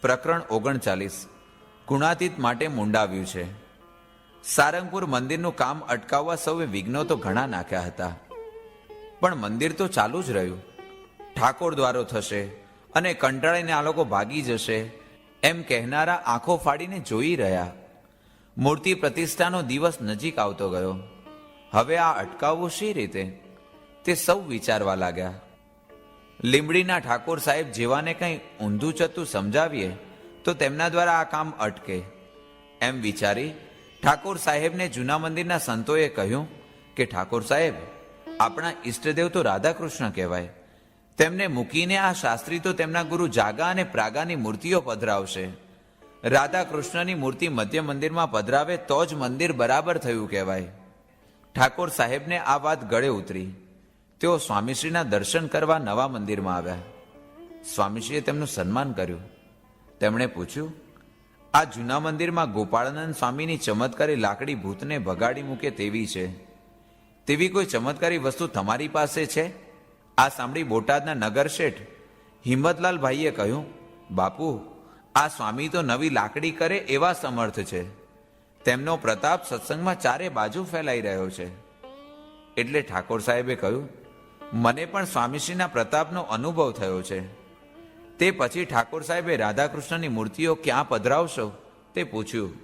પ્રકરણ 39 ગુણાતીત માટે મુંડાવ્યું છે. સારંગપુર મંદિરનું કામ અટકાવવા સૌએ વિઘ્નો તો ઘણા નાખ્યા હતા, પણ મંદિર તો ચાલુ જ રહ્યું. ઠાકોર દ્વારો થશે અને કંટાળીને આ લોકો ભાગી જશે એમ કહેનારા આંખો ફાડીને જોઈ રહ્યા. મૂર્તિ પ્રતિષ્ઠાનો દિવસ નજીક આવતો ગયો. હવે આ અટકાવવું શી રીતે તે સૌ વિચારવા લાગ્યા. લીંબડીના ઠાકોર સાહેબ જેવાને કંઈ ઊંધું ચતું સમજાવીએ તો તેમના દ્વારા આ કામ અટકે એમ વિચારી ઠાકોર સાહેબને જૂના મંદિરના સંતોએ કહ્યું કે ઠાકોર સાહેબ, આપણા ઈષ્ટદેવ તો રાધાકૃષ્ણ કહેવાય. તેમને મૂકીને આ શાસ્ત્રી તો તેમના ગુરુ જાગા અને પ્રાગાની મૂર્તિઓ પધરાવશે. રાધાકૃષ્ણની મૂર્તિ મધ્ય મંદિરમાં પધરાવે તો જ મંદિર બરાબર થયું કહેવાય. ઠાકોર સાહેબને આ વાત ગળે ઉતરી. તેઓ સ્વામીશ્રીના દર્શન કરવા નવા મંદિરમાં આવ્યા. સ્વામીશ્રીએ તેમનું સન્માન કર્યું. તેમણે પૂછ્યું, આ જૂના મંદિરમાં ગોપાળાનંદ સ્વામીની ચમત્કારી લાકડી ભૂતને ભગાડી મૂકે તેવી છે. તેવી કોઈ ચમત્કારી વસ્તુ તમારી પાસે છે? આ સાંભળી બોટાદના નગર શેઠ હિંમતલાલ ભાઈએ કહ્યું, બાપુ, આ સ્વામી તો નવી લાકડી કરે એવા સમર્થ છે. તેમનો પ્રતાપ સત્સંગમાં ચારે બાજુ ફેલાઈ રહ્યો છે. એટલે ઠાકોર સાહેબે કહ્યું, મને પણ સ્વામીશ્રીના પ્રતાપનો અનુભવ થયો છે. તે પછી ઠાકોર સાહેબે રાધાકૃષ્ણની મૂર્તિઓ ક્યાં પધરાવશો તે પૂછ્યું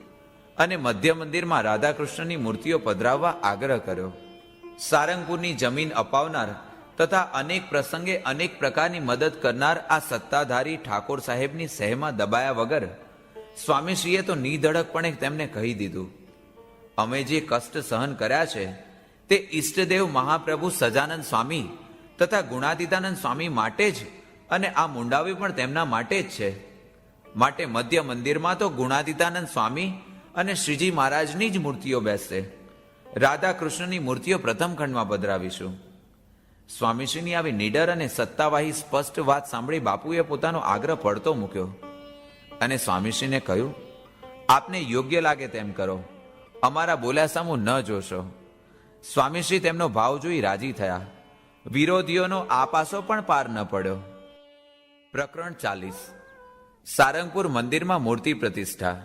અને મધ્ય મંદિરમાં રાધાકૃષ્ણની મૂર્તિઓ પધરાવવા આગ્રહ કર્યો. સારંગપુરની જમીન અપાવનાર તથા અનેક પ્રસંગે અનેક પ્રકારની મદદ કરનાર આ સત્તાધારી ઠાકોર સાહેબની સહેમાં દબાયા વગર સ્વામીશ્રીએ તો નિધડકપણે તેમને કહી દીધું, અમે જે કષ્ટ સહન કર્યા છે તે ઈષ્ટદેવ મહાપ્રભુ સજાનંદ સ્વામી તથા ગુણાતીતાનંદ સ્વામી માટે જ અને આ મુંડાવી પણ તેમના માટે જ છે. માટે મધ્ય મંદિરમાં તો ગુણાતીતાનંદ સ્વામી અને શ્રીજી મહારાજની જ મૂર્તિઓ બેસશે. રાધાકૃષ્ણની મૂર્તિઓ પ્રથમ ખંડમાં પધરાવીશું. સ્વામીશ્રીની આવી નીડર અને સત્તાવાહી સ્પષ્ટ વાત સાંભળી બાપુએ પોતાનો આગ્રહ પડતો મૂક્યો અને સ્વામીશ્રીને કહ્યું, આપને યોગ્ય લાગે તેમ કરો, અમારા બોલ્યા સામું ન જોશો. સ્વામીશ્રી તેમનો ભાવ જોઈ રાજી થયા. વિરોધીઓનો આ પાસો પણ પાર ન પડ્યો. પ્રકરણ 40 સારંગપુર મંદિરમાં મૂર્તિ પ્રતિષ્ઠા.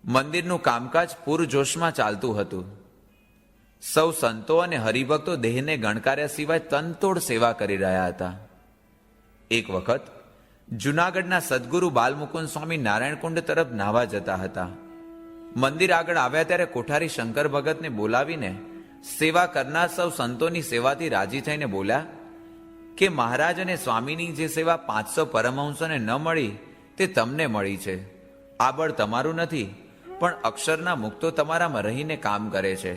મંદિરનું કામકાજ પૂરજોશમાં ચાલતું હતું. સૌ સંતો અને હરિભક્તો દેહને ગણકાર્યા સિવાય તનતોડ સેવા કરી રહ્યા હતા. એક વખત જૂનાગઢના સદગુરુ બાલમુકુંદ સ્વામી નારાયણકુંડ તરફ નાહવા જતા હતા. મંદિર આગળ આવ્યા ત્યારે કોઠારી શંકર ભગતને બોલાવીને સેવા કરનાર સૌ સંતોની સેવાથી રાજી થઈને બોલ્યા કે મહારાજ અને સ્વામીની જે સેવા 500 પરમહંસોને ન મળી તે તમને મળી છે. આ બળ તમારું નથી, પણ અક્ષરના મુક્તો તમારામાં રહીને કામ કરે છે,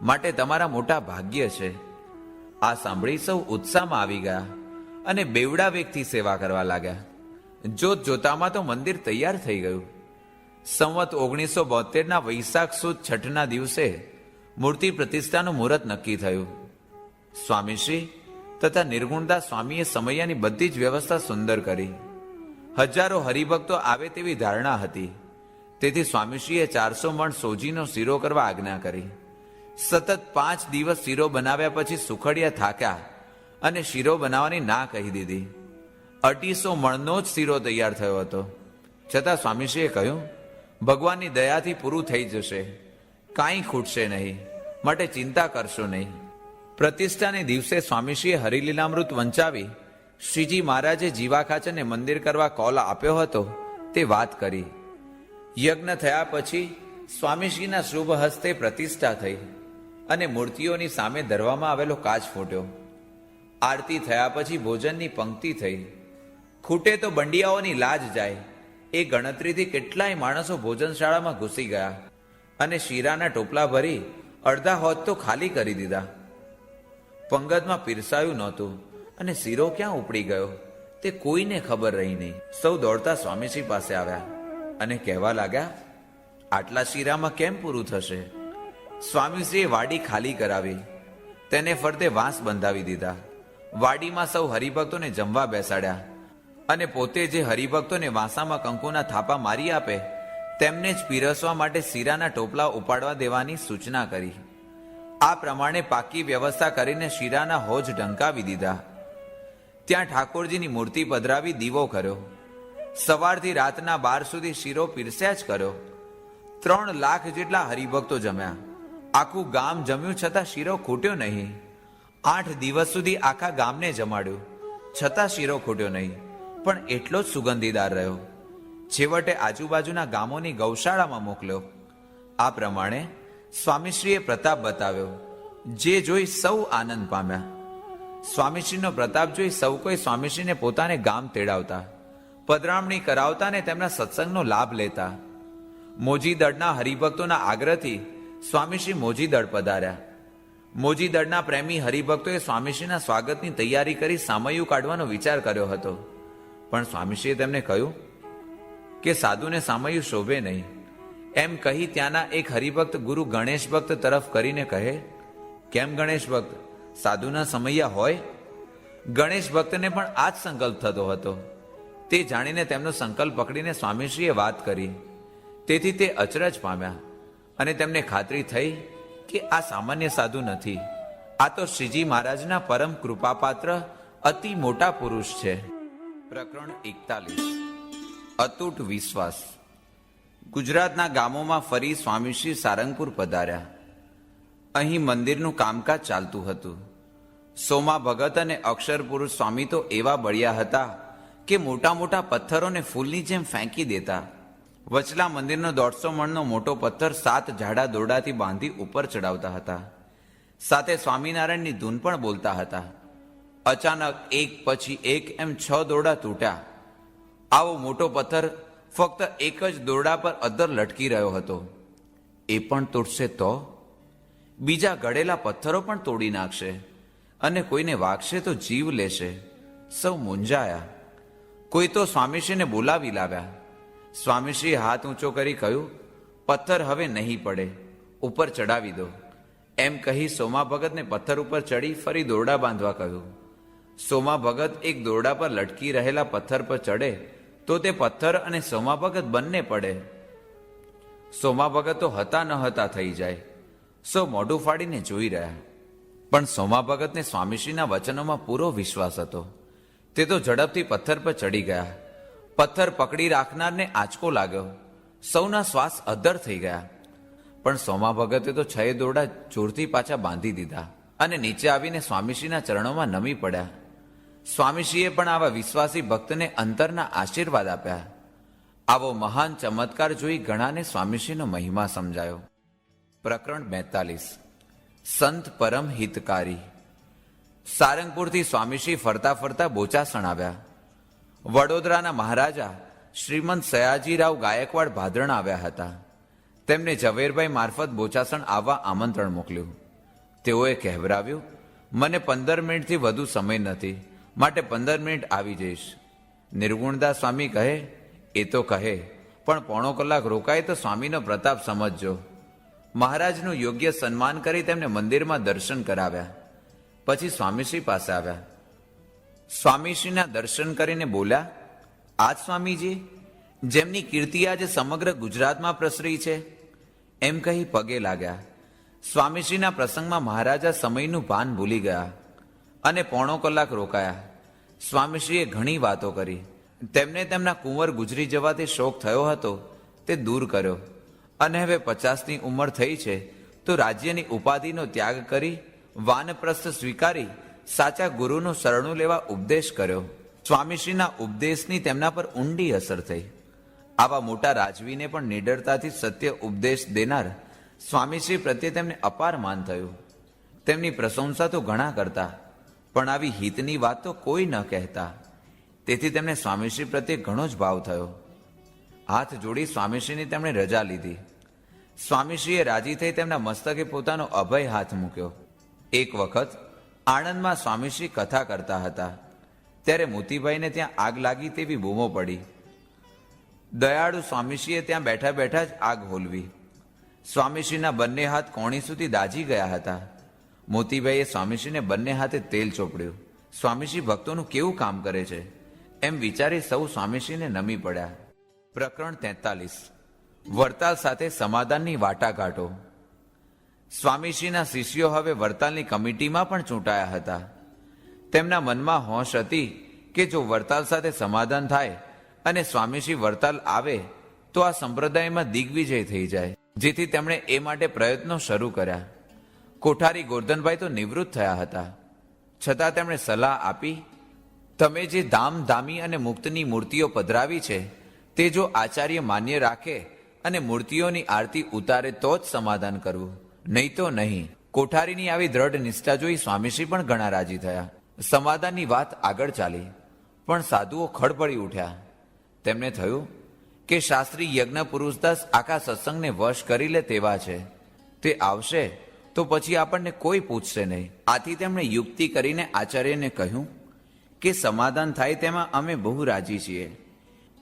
માટે તમારા મોટા ભાગ્ય છે. આ સાંભળી સૌ ઉત્સાહમાં આવી ગયા અને બેવડા વેગથી સેવા કરવા લાગ્યા. જોત જોતામાં તો મંદિર તૈયાર થઈ ગયું. સંવત 1972ના વૈશાખ સુદ છઠના દિવસે મૂર્તિ પ્રતિષ્ઠાનું મુહૂર્ત નક્કી થયું. સ્વામીશ્રી તથા નિર્ગુણદાસ સ્વામીએ સમયાની બધી જ વ્યવસ્થા સુંદર કરી. હજારો હરિભક્તો આવે તેવી ધારણા હતી. તેથી સ્વામીશ્રીએ 400 મણ સોજીનો શીરો કરવા આજ્ઞા કરી. સતત 5 દિવસ શીરો બનાવ્યા પછી સુખડિયા થાક્યા અને શીરો બનાવવાની ના કહી દીધી. 250 મણનો જ શીરો તૈયાર થયો હતો. છતાં સ્વામીશ્રીએ કહ્યું, ભગવાનની દયાથી પૂરું થઈ જશે, કાંઈ ખૂટશે નહીં, માટે ચિંતા કરશો નહીં. પ્રતિષ્ઠાને દિવસે સ્વામીશ્રીએ હરિલીલામૃત વંચાવી શ્રીજી મહારાજે જીવા ખાચરને મંદિર કરવા કોલ આપ્યો હતો તે વાત કરી. યજ્ઞ થયા પછી સ્વામીશ્રીના શુભ હસ્તે પ્રતિષ્ઠા થઈ અને મૂર્તિઓની સામે ધરવામાં આવેલો કાચ ફૂટ્યો. આરતી થયા પછી ભોજનની પંક્તિ થઈ. ખૂટે તો બંડિયાઓની લાજ જાય એ ગણતરીથી કેટલાય માણસો ભોજનશાળામાં ઘૂસી ગયા અને શીરાના ટોપલા ભરી અડધા હોત તો ખાલી કરી દીધા. પંગતમાં પીરસાયું નહોતું અને શીરો ક્યાં ઉપડી ગયો તે કોઈને ખબર રહી નહીં. સૌ દોડતા સ્વામીશ્રી પાસે આવ્યા અને કહેવા લાગ્યા, આટલા શીરામાં કેમ પૂરું થશે? સ્વામીશ્રીએ વાડી ખાલી કરાવી, તેને ફરતે વાંસ બંધાવી દીધા. વાડીમાં સૌ હરિભક્તોને જમવા બેસાડ્યા અને પોતે જે હરિભક્તોને વાંસામાં કંકુના થાપા મારી આપે તેમને જ પીરસવા માટે શીરાના ટોપલા ઉપાડવા દેવાની સૂચના કરી. આ પ્રમાણે પાકી વ્યવસ્થા કરીને શીરાના હોજ ઢંકાવી દીધા. ત્યાં ઠાકોરજીની મૂર્તિ પધરાવી દીવો કર્યો. સવારથી રાતના 12 સુધી શીરો પીરસ્યા જ કર્યો. 3 લાખ જેટલા હરિભક્તો જમ્યા. આખું ગામ જમ્યું છતાં શીરો ખૂટ્યો નહીં. 8 દિવસ સુધી આખા ગામને જમાડ્યું છતાં શીરો ખૂટ્યો નહીં, પણ એટલો જ સુગંધીદાર રહ્યો. છેવટે આજુબાજુના ગામોની ગૌશાળામાં મોકલ્યો. આ પ્રમાણે સ્વામીશ્રીએ પ્રતાપ બતાવ્યો, જે જોઈ સૌ આનંદ પામ્યા. સ્વામીશ્રીનો પ્રતાપ જોઈ સૌ કોઈ સ્વામીશ્રીને પોતાને ગામ તેડાવતા, પધરામણી કરાવતા ને તેમના સત્સંગનો લાભ લેતા. મોજીદળના હરિભક્તોના આગ્રહથી સ્વામીશ્રી મોજીદળ પધાર્યા. મોજીદળના પ્રેમી હરિભક્તોએ સ્વામીશ્રીના સ્વાગતની તૈયારી કરી સામૈયું કાઢવાનો વિચાર કર્યો હતો, પણ સ્વામીશ્રીએ તેમને કહ્યું કે સાધુને સામૈયું શોભે નહીં. એમ કહી ત્યાંના એક હરિભક્ત ગુરુ ગણેશ ભક્ત તરફ કરીને કહે, કેમ ગણેશ ભક્ત, સાધુના સમૈયા હોય? ગણેશ ભક્તને પણ આ જ સંકલ્પ થતો હતો. તે જાણીને તેમનો સંકલ્પ પકડીને સ્વામીશ્રીએ વાત કરી. તેથી તે અચરજ પામ્યા અને તેમને ખાતરી થઈ કે આ સામાન્ય સાધુ નથી, આ તો શ્રીજી મહારાજના પરમ કૃપાપાત્ર અતિ મોટા પુરુષ છે. પ્રકરણ 41. અતૂટ વિશ્વાસ. ગુજરાતના ગામોમાં ફરી સ્વામીશ્રી સારંગપુર પધાર્યા. અહીં મંદિરનું કામકાજ ચાલતું હતું. સોમા ભગત અને અક્ષર પુરુષ સ્વામી તો એવા બળિયા હતા કે મોટા મોટા પથ્થરોને ફૂલની જેમ ફેંકી દેતા. વચલા મંદિરનો 150 મણનો મોટો પથ્થર 7 જાડા દોરડાથી બાંધી ઉપર ચડાવતા હતા. સાથે સ્વામિનારાયણની ધૂન પણ બોલતા હતા. અચાનક એક પછી એક એમ 6 દોરડા તૂટ્યા. આવો મોટો પથ્થર ફક્ત એક જ દોરડા પર અદ્ધર લટકી રહ્યો હતો. એ પણ તૂટશે તો? બીજા ઘડેલા પથ્થરો પણ તોડી નાખશે અને કોઈને વાગશે તો જીવ લેશે. સૌ મૂંઝાયા. કોઈ તો સ્વામીશ્રીને બોલાવી લાવ્યા. સ્વામીશ્રીએ હાથ ઊંચો કરી કહ્યું, પથ્થર હવે નહીં પડે, ઉપર ચડાવી દો. એમ કહી સોમા ભગતને પથ્થર ઉપર ચડી ફરી દોરડા બાંધવા કહ્યું. સોમા ભગત એક દોરડા પર લટકી રહેલા પથ્થર પર ચડે તો તે પથ્થર અને સોમા ભગત બંને પડે. સોમા ભગત તો હતા ન હતા થઈ જાય. સૌ મોઢું ફાડીને જોઈ રહ્યા. પણ સોમા ભગતને સ્વામીશ્રીના વચનોમાં પૂરો વિશ્વાસ હતો. તે તો ઝડપથી પથ્થર પર ચડી ગયા. પથ્થર પકડી રાખનારને આંચકો લાગ્યો. સૌના શ્વાસ અદ્ધર થઈ ગયા. પણ સોમા ભગતે તો 6 દોરડા જોરથી પાછા બાંધી દીધા અને નીચે આવીને સ્વામીશ્રીના ચરણોમાં નમી પડ્યા. સ્વામીશ્રીએ પણ આવા વિશ્વાસી ભક્તને અંતરના આશીર્વાદ આપ્યા. આવો મહાન ચમત્કાર જોઈ ઘણાને સ્વામીશ્રીનો મહિમા સમજાયો. પ્રકરણ 42. સંત પરમ હિતકારી. સારંગપુરથી સ્વામીશ્રી ફરતા ફરતા બોચાસણ આવ્યા. વડોદરાના મહારાજા શ્રીમંત સયાજીરાવ ગાયકવાડ ભાદરણ આવ્યા હતા. તેમને ઝવેરભાઈ મારફત બોચાસણ આવવા આમંત્રણ મોકલ્યું. તેઓએ કહેવરાવ્યું, મને 15 મિનિટથી વધુ સમય નથી, માટે 15 મિનિટ આવી જઈશ. નિર્ગુણદાસ સ્વામી કહે, એ તો કહે, પણ પોણો કલાક રોકાય તો સ્વામીનો પ્રતાપ સમજજો. મહારાજનું યોગ્ય સન્માન કરી તેમને મંદિરમાં દર્શન કરાવ્યા. પછી સ્વામીશ્રી પાસે આવ્યા. સ્વામીશ્રીના દર્શન કરીને બોલ્યા, આજ સ્વામીજી, જેમની કીર્તિ આજે સમગ્ર ગુજરાતમાં પ્રસરી છે. એમ કહી પગે લાગ્યા. સ્વામીશ્રીના પ્રસંગમાં મહારાજા સમયનું ભાન ભૂલી ગયા અને પોણો કલાક રોકાયા. સ્વામીશ્રીએ ઘણી વાતો કરી. તેમને તેમના કુંવર ગુજરી જવાથી શોક થયો હતો તે દૂર કર્યો અને હવે 50ની ઉંમર થઈ છે તો રાજ્યની ઉપાધિનો ત્યાગ કરી વાનપ્રસ્થ સ્વીકારી સાચા ગુરુનું શરણું લેવા ઉપદેશ કર્યો. સ્વામીશ્રીના ઉપદેશની તેમના પર ઊંડી અસર થઈ. આવા મોટા રાજવીને પણ નિડરતાથી સત્ય ઉપદેશ દેનાર સ્વામીશ્રી પ્રત્યે તેમને અપાર માન થયું. તેમની પ્રશંસા તો ઘણા કરતા, પણ આવી હિતની વાત તો કોઈ ન કહેતા. તેથી તેમને સ્વામીશ્રી પ્રત્યે ઘણો જ ભાવ થયો. હાથ જોડી સ્વામીશ્રીની તેમણે રજા લીધી. સ્વામીશ્રીએ રાજી થઈ તેમના મસ્તકે પોતાનો અભય હાથ મૂક્યો. એક વખત આણંદમાં સ્વામીશ્રી કથા કરતા હતા ત્યારે મોતીભાઈને ત્યાં આગ લાગી તેવી બૂમો પડી. દયાળુ સ્વામીશ્રીએ ત્યાં બેઠા બેઠા જ આગ હોલવી. સ્વામીશ્રીના બંને હાથ કોણી સુધી દાઝી ગયા હતા. મોતીભાઈએ સ્વામીશ્રીને બંને હાથે તેલ ચોપડ્યું. સ્વામીશ્રી ભક્તોનું કેવું કામ કરે છે એમ વિચારી સૌ સ્વામીશ્રીને નમી પડ્યા. પ્રકરણ 43. વડતાલ સાથે સમાધાનની વાટાઘાટો. સ્વામીશ્રીના શિષ્યો હવે વડતાલની કમિટીમાં પણ ચૂંટાયા હતા. તેમના મનમાં હોશ હતી કે જો વડતાલ સાથે સમાધાન થાય અને સ્વામીશ્રી વડતાલ આવે તો આ સંપ્રદાયમાં દિગ્વિજય થઈ જાય, જેથી તેમણે એ માટે પ્રયત્નો શરૂ કર્યા. કોઠારી ગોરધનભાઈ તો નિવૃત્ત થયા હતા, છતાં તેમણે સલાહ આપી, તમે જે ધામ ધામી અને મુક્તની મૂર્તિઓ પધરાવી છે તે જો આચાર્ય માન્ય રાખે અને મૂર્તિઓની આરતી ઉતારે તો જ સમાધાન કરવું, નહીં તો નહીં. કોઠારીની આવી દ્રઢ નિષ્ઠા જોઈ સ્વામીશ્રી પણ ઘણા રાજી થયા. સમાધાનની વાત આગળ ચાલી, પણ સાધુઓ ખડબડી ઉઠ્યા. તેમને થયું કે શાસ્ત્રી યજ્ઞ પુરુષદાસ આખા સત્સંગને વશ કરી લે તેવા છે, તે આવશે તો પછી આપણને કોઈ પૂછશે નહીં. આથી તેમણે યુક્તિ કરીને આચાર્યને કહ્યું કે સમાધાન થાય તેમાં અમે બહુ રાજી છીએ.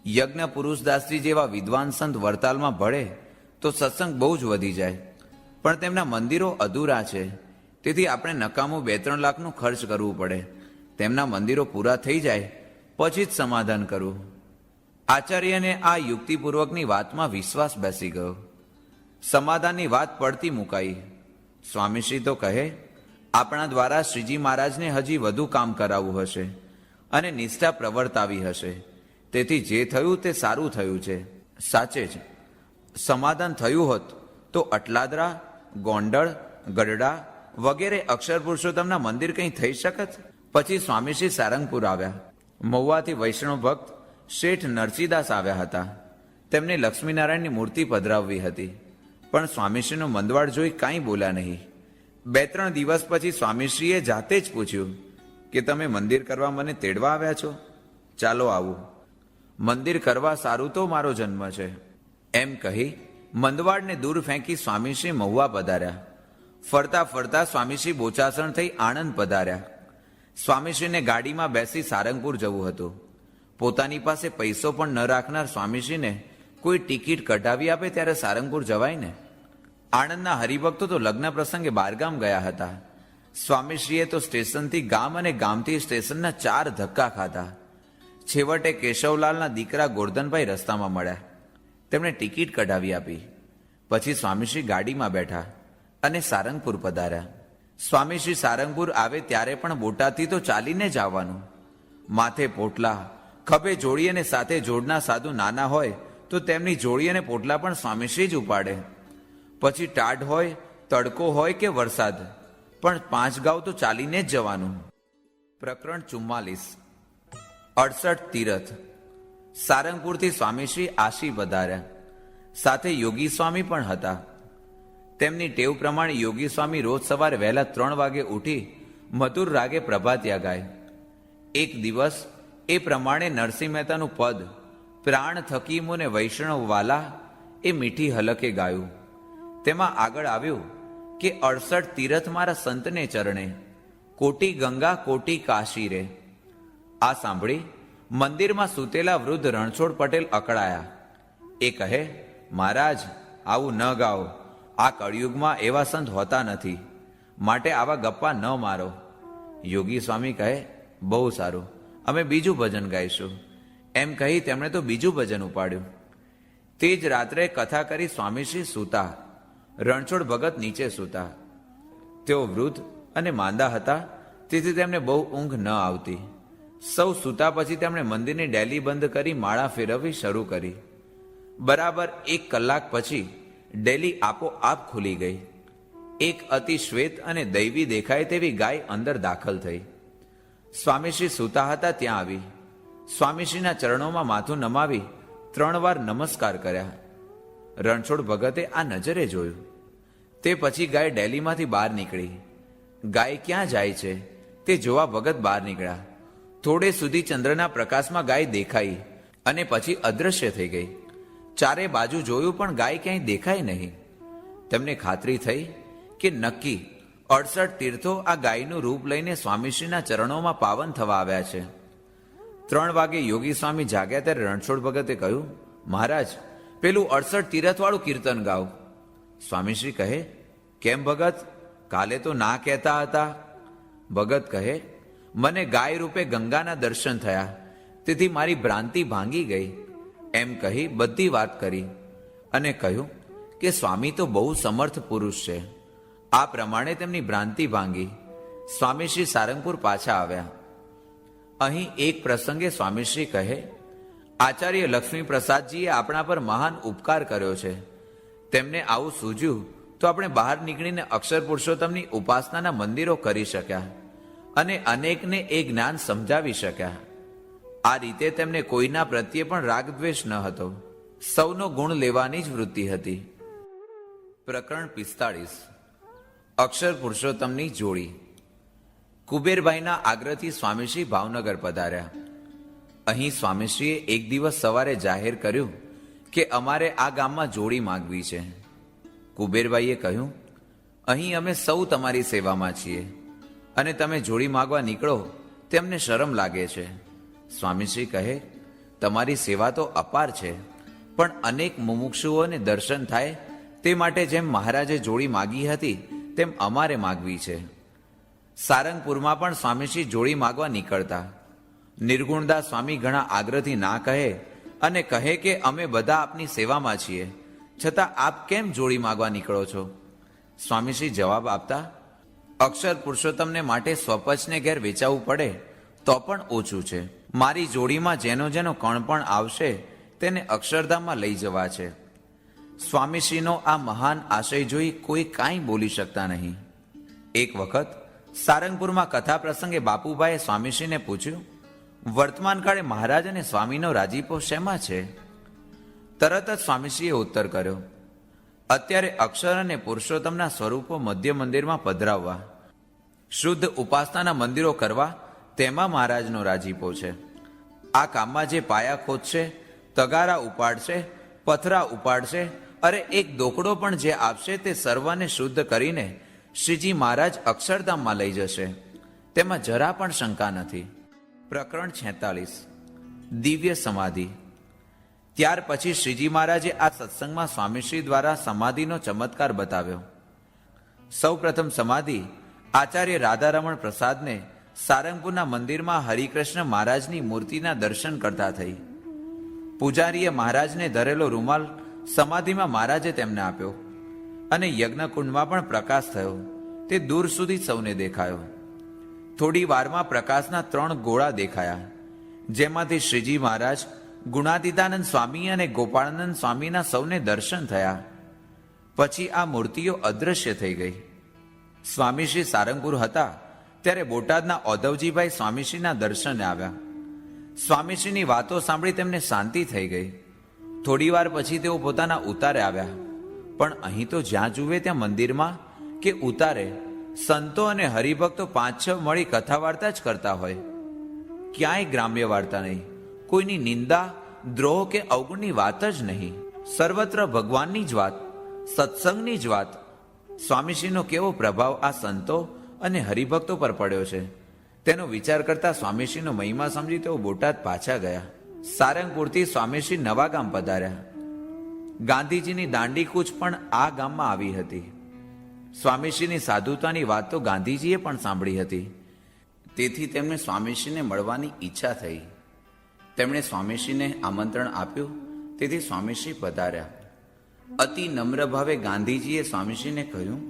યજ્ઞ પુરુષદાસજી જેવા વિદ્વાન સંત વડતાલમાં ભળે તો સત્સંગ બહુ જ વધી જાય, પણ તેમના મંદિરો અધૂરા છે, તેથી આપણે નકામું 2-3 લાખનું ખર્ચ કરવું પડે. તેમના મંદિરો પૂરા થઈ જાય પછી જ સમાધાન કરવું. આચાર્યને આ યુક્તિપૂર્વકની વાતમાં વિશ્વાસ બેસી ગયો. સમાધાનની વાત પડતી મુકાઈ. સ્વામીશ્રી તો કહે, આપણા દ્વારા શ્રીજી મહારાજને હજી વધુ કામ કરાવવું હશે અને નિષ્ઠા પ્રવર્તાવી હશે, તેથી જે થયું તે સારું થયું છે. સાચે જ સમાધાન થયું હોત તો અટલાદરા, ગોંડલ, ગઢડા વગેરે અક્ષર પુરુષોત્તમના મંદિર કંઈ થઈ શકત. પછી સ્વામીશ્રી સારંગપુર આવ્યા. મહુવાથી વૈષ્ણવ ભક્ત શેઠ નરસિંહદાસ આવ્યા હતા. તેમને લક્ષ્મીનારાયણની મૂર્તિ પધરાવવી હતી, પણ સ્વામીશ્રીનો મંદવાડ જોઈ કાંઈ બોલ્યા નહીં. 2-3 દિવસ પછી સ્વામીશ્રીએ જાતે જ પૂછ્યું કે તમે મંદિર કરવા મને તેડવા આવ્યા છો? ચાલો આવું. મંદિર કરવા સારું તો મારો જન્મ છે, એમ કહી મંદવાડને દૂર ફેંકી સ્વામીશ્રી મહુવા પધાર્યા. ફરતા ફરતા સ્વામીશ્રી બોચાસણ થઈ આણંદ પધાર્યા. સ્વામીશ્રીને ગાડીમાં બેસી સારંગપુર જવું હતું. પોતાની પાસે પૈસો પણ ન રાખનાર સ્વામીશ્રીને કોઈ ટિકિટ કઢાવી આપે ત્યારે સારંગપુર જવાય ને. આણંદના હરિભક્તો તો લગ્ન પ્રસંગે બહારગામ ગયા હતા. સ્વામીશ્રીએ તો સ્ટેશનથી ગામ અને ગામથી સ્ટેશનના 4 ધક્કા ખાધા. છેવટે કેશવલાલના દીકરા ગોરધનભાઈ રસ્તામાં મળ્યા. તેમણે ટિકિટ કઢાવી આપી. પછી સ્વામીશ્રી ગાડીમાં બેઠા અને સારંગપુર પધાર્યા. સ્વામીશ્રી સારંગપુર આવે ત્યારે પણ બોટાદથી તો ચાલીને જ આવવાનું. માથે પોટલા, ખભે જોડી અને સાથે જોડના સાધુ નાના હોય તો તેમની જોડી અને પોટલા પણ સ્વામીશ્રી જ ઉપાડે. પછી ટાઢ હોય, તડકો હોય કે વરસાદ, પણ 5 ગાંવ તો ચાલીને જ જવાનું. પ્રકરણ 44. 68 તીરથ. સારંગપુરથી સ્વામીશ્રી આશી પધાર્યા. સાથે યોગી સ્વામી પણ હતા. તેમની ટેવ પ્રમાણે યોગી સ્વામી રોજ સવારે વહેલા 3 વાગે ઉઠી મધુર રાગે પ્રભાતિયા ગાય. એક દિવસ એ પ્રમાણે નરસિંહ મહેતાનું પદ પ્રાણ થકી મુને વૈષ્ણવ વાલા એ મીઠી હલકે ગાયું. તેમાં આગળ આવ્યું કે 68 તીરથ મારા સંતને ચરણે, કોટી ગંગા કોટી કાશી રે. આ સાંભળી મંદિરમાં સૂતેલા વૃદ્ધ રણછોડ પટેલ અકળાયા. એ કહે, મહારાજ આવું ન ગાઓ, આ કળિયુગમાં એવા સંત હોતા નથી, માટે આવા ગપ્પા ન મારો. યોગી સ્વામી કહે, બહુ સારું, અમે બીજું ભજન ગાઈશું. એમ કહી તેમણે તો બીજું ભજન ઉપાડ્યું. તે જ રાત્રે કથા કરી સ્વામીશ્રી સૂતા. રણછોડ ભગત નીચે સૂતા. તેઓ વૃદ્ધ અને માંદા હતા, તેથી તેમને બહુ ઊંઘ ન આવતી. સૌ સૂતા પછી તેમણે મંદિરની ડેલી બંધ કરી માળા ફેરવવી શરૂ કરી. બરાબર 1 કલાક પછી ડેલી આપોઆપ ખુલી ગઈ. એક અતિ શ્વેત અને દૈવી દેખાય તેવી ગાય અંદર દાખલ થઈ. સ્વામીશ્રી સૂતા હતા ત્યાં આવી. સ્વામીશ્રીના ચરણોમાં માથું નમાવી 3 વાર નમસ્કાર કર્યા. રણછોડ ભગતે આ નજરે જોયું. તે પછી ગાય ડેલીમાંથી બહાર નીકળી. ગાય ક્યાં જાય છે તે જોવા ભગત બહાર નીકળ્યા. થોડે સુધી ચંદ્રના પ્રકાશમાં ગાય દેખાઈ અને પછી અદૃશ્ય થઈ ગઈ. ચારે બાજુ જોયું પણ ગાય ક્યાંય દેખાય નહીં. તેમને ખાતરી થઈ કે નક્કી 68 તીર્થો આ ગાયનું રૂપ લઈને સ્વામીશ્રીના ચરણોમાં પાવન થવા આવ્યા છે. 3 વાગે યોગી સ્વામી જાગ્યા ત્યારે રણછોડ ભગતે કહ્યું, મહારાજ પેલું 68 તીરથવાળું કીર્તન ગાઓ. સ્વામીશ્રી કહે, કેમ ભગત, કાલે તો ના કહેતા હતા. ભગત કહે, મને ગાય રૂપે ગંગાના દર્શન થયા, તેથી મારી ભ્રાંતિ ભાંગી ગઈ. એમ કહી બધી વાત કરી અને કહ્યું કે સ્વામી તો બહુ સમર્થ પુરુષ છે. આ પ્રમાણે તેમની ભ્રાંતિ ભાંગી. સ્વામીશ્રી સારંગપુર પાછા આવ્યા. અહીં એક પ્રસંગે સ્વામીશ્રી કહે, આચાર્ય લક્ષ્મી પ્રસાદજીએ આપણા પર મહાન ઉપકાર કર્યો છે. તેમને આવું સૂઝ્યું તો આપણે બહાર નીકળીને અક્ષર પુરુષોત્તમની ઉપાસનાના મંદિરો કરી શક્યા અને અનેકને એ જ્ઞાન સમજાવી શક્યા. આ રીતે તેમને કોઈના પ્રત્યે પણ રાગદ્વેષ ન હતો. સૌનો ગુણ લેવાની જ વૃત્તિ હતી. પ્રકરણ 45. અક્ષર પુરુષોત્તમની જોડી. કુબેરભાઈના આગ્રહથી સ્વામીશ્રી ભાવનગર પધાર્યા. અહીં સ્વામીશ્રીએ એક દિવસ સવારે જાહેર કર્યું કે અમારે આ ગામમાં જોડી માંગવી છે. કુબેરભાઈએ કહ્યું, અહીં અમે સૌ તમારી સેવામાં છીએ અને તમે જોડી માંગવા નીકળો તેમને શરમ લાગે છે. સ્વામીશ્રી કહે, તમારી સેવા તો અપાર છે, પણ અનેક મુમુક્ષુઓને દર્શન થાય તે માટે જેમ મહારાજે જોડી માગી હતી તેમ અમારે માગવી છે. સારંગપુરમાં પણ સ્વામીશ્રી જોડી માગવા નીકળતા. નિર્ગુણદાસ સ્વામી ઘણા આગ્રહથી ના કહે અને કહે કે અમે બધા આપની સેવામાં છીએ, છતાં આપ કેમ જોડી માગવા નીકળો છો? સ્વામીશ્રી જવાબ આપતા, અક્ષર પુરુષોત્તમને માટે સ્વપચને ઘેર વેચાવવું પડે તો પણ ઓછું છે. મારી જોડીમાં જેનો જેનો કણ પણ આવશે તેને અક્ષરધામમાં લઈ જવા છે. સ્વામીશ્રીનો આ મહાન આશય જોઈ કોઈ કાંઈ બોલી શકતા નહીં. એક વખત સારંગપુરમાં કથા પ્રસંગે બાપુભાઈએ સ્વામીશ્રીને પૂછ્યું, વર્તમાન કાળે મહારાજ અને સ્વામીનો રાજીપો શેમાં છે? તરત જ સ્વામીશ્રીએ ઉત્તર કર્યો, અત્યારે અક્ષર અને પુરુષોત્તમના સ્વરૂપો મધ્ય મંદિરમાં પધરાવવા, શુદ્ધ ઉપાસનાના મંદિરો કરવા, તેમાં મહારાજનો રાજીપો છે. આ કામમાં જે પાયા ખોદશે, તગારા ઉપાડશે, પથરા ઉપાડશે, અરે એક દોકડો પણ જે આપશે તે સર્વને શુદ્ધ કરીને શ્રીજી મહારાજ અક્ષરધામમાં લઈ જશે, તેમાં જરા પણ શંકા નથી. પ્રકરણ 46. દિવ્ય સમાધિ. ત્યાર પછી શ્રીજી મહારાજે આ સત્સંગમાં સ્વામીશ્રી દ્વારા સમાધિનો ચમત્કાર બતાવ્યો. સૌ પ્રથમ સમાધિ આચાર્ય રાધારમણ પ્રસાદને સારંગપુરના મંદિરમાં હરિકૃષ્ણ મહારાજની મૂર્તિના દર્શન કરતા થઈ. પૂજારીએ મહારાજને ધરેલો રૂમાલ સમાધિમાં મહારાજે તેમને આપ્યો અને યજ્ઞકુંડમાં પણ પ્રકાશ થયો. તે દૂર સુધી સૌને દેખાયો. થોડી વારમાં પ્રકાશના 3 ગોળા દેખાયા, જેમાંથી શ્રીજી મહારાજ, ગુણાતીતાનંદ સ્વામી અને ગોપાળાનંદ સ્વામીના સૌને દર્શન થયા. પછી આ મૂર્તિઓ અદૃશ્ય થઈ ગઈ. સ્વામીશ્રી સારંગપુર હતા ત્યારે બોટાદના ઔધવજીભાઈ સ્વામીશ્રીના દર્શને આવ્યા. સ્વામીશ્રીની વાતો સાંભળી તેમને શાંતિ થઈ ગઈ. થોડી વાર પછી તેઓ પોતાના ઉતારે આવ્યા. પણ અહીં તો જ્યાં જુએ ત્યાં મંદિરમાં કે ઉતારે સંતો અને હરિભક્તો 5-6 મળી કથા વાર્તા જ કરતા હોય. ક્યાંય ગ્રામ્ય વાર્તા નહીં, કોઈની નિંદા, દ્રોહ કે અવગુણની વાત જ નહીં. સર્વત્ર ભગવાનની જ વાત, સત્સંગની જ વાત. સ્વામીશ્રીનો કેવો પ્રભાવ આ સંતો અને હરિભક્તો પર પડ્યો છે તેનો વિચાર કરતા સ્વામીશ્રીનો મહિમા સમજી તેઓ બોટાદ પાછા ગયા. સારંગપુરથી સ્વામીશ્રી નવા ગામ પધાર્યા. ગાંધીજીની દાંડી કૂચ પણ આ ગામમાં આવી હતી. સ્વામીશ્રીની સાધુતાની વાત તો ગાંધીજીએ પણ સાંભળી હતી. તેથી તેમને સ્વામીશ્રીને મળવાની ઈચ્છા થઈ. તેમણે સ્વામીશ્રીને આમંત્રણ આપ્યું, તેથી સ્વામીશ્રી પધાર્યા. અતિ નમ્ર ભાવે ગાંધીજીએ સ્વામીશ્રીને કહ્યું,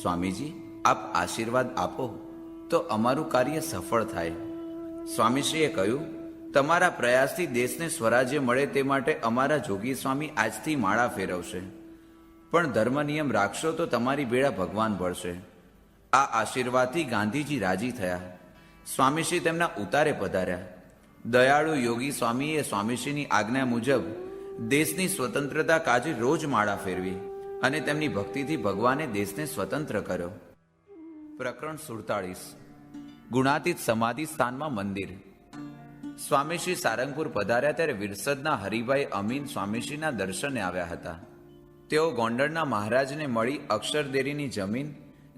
સ્વામીજી, આપ આશીર્વાદ આપો તો અમારું કાર્ય સફળ થાય. સ્વામીશ્રીએ કહ્યું, તમારા પ્રયાસથી દેશને સ્વરાજ્ય મળે તે માટે અમારા જોગી સ્વામી આજથી માળા ફેરવશે, પણ ધર્મ નિયમ રાખશો તો તમારી બેડા ભગવાન ભળશે. આ આશીર્વાદથી ગાંધીજી રાજી થયા. સ્વામીશ્રી તેમના ઉતારે પધાર્યા. દયાળુ યોગી સ્વામીએ સ્વામીશ્રીની આજ્ઞા મુજબ દેશની સ્વતંત્રતા કાજે રોજ માળા ફેરવી અને તેમની ભક્તિથી ભગવાને દેશને સ્વતંત્ર કર્યો. પ્રકરણ 47. ગુણાતીત સમાધિ સ્થાનમાં મંદિર. સ્વામીશ્રી સારંગપુર પધાર્યા ત્યારે વિરસદના હરિભાઈ અમીન સ્વામીશ્રીના દર્શને આવ્યા હતા. તેઓ ગોંડલના મહારાજને મળી અક્ષરદેરીની જમીન,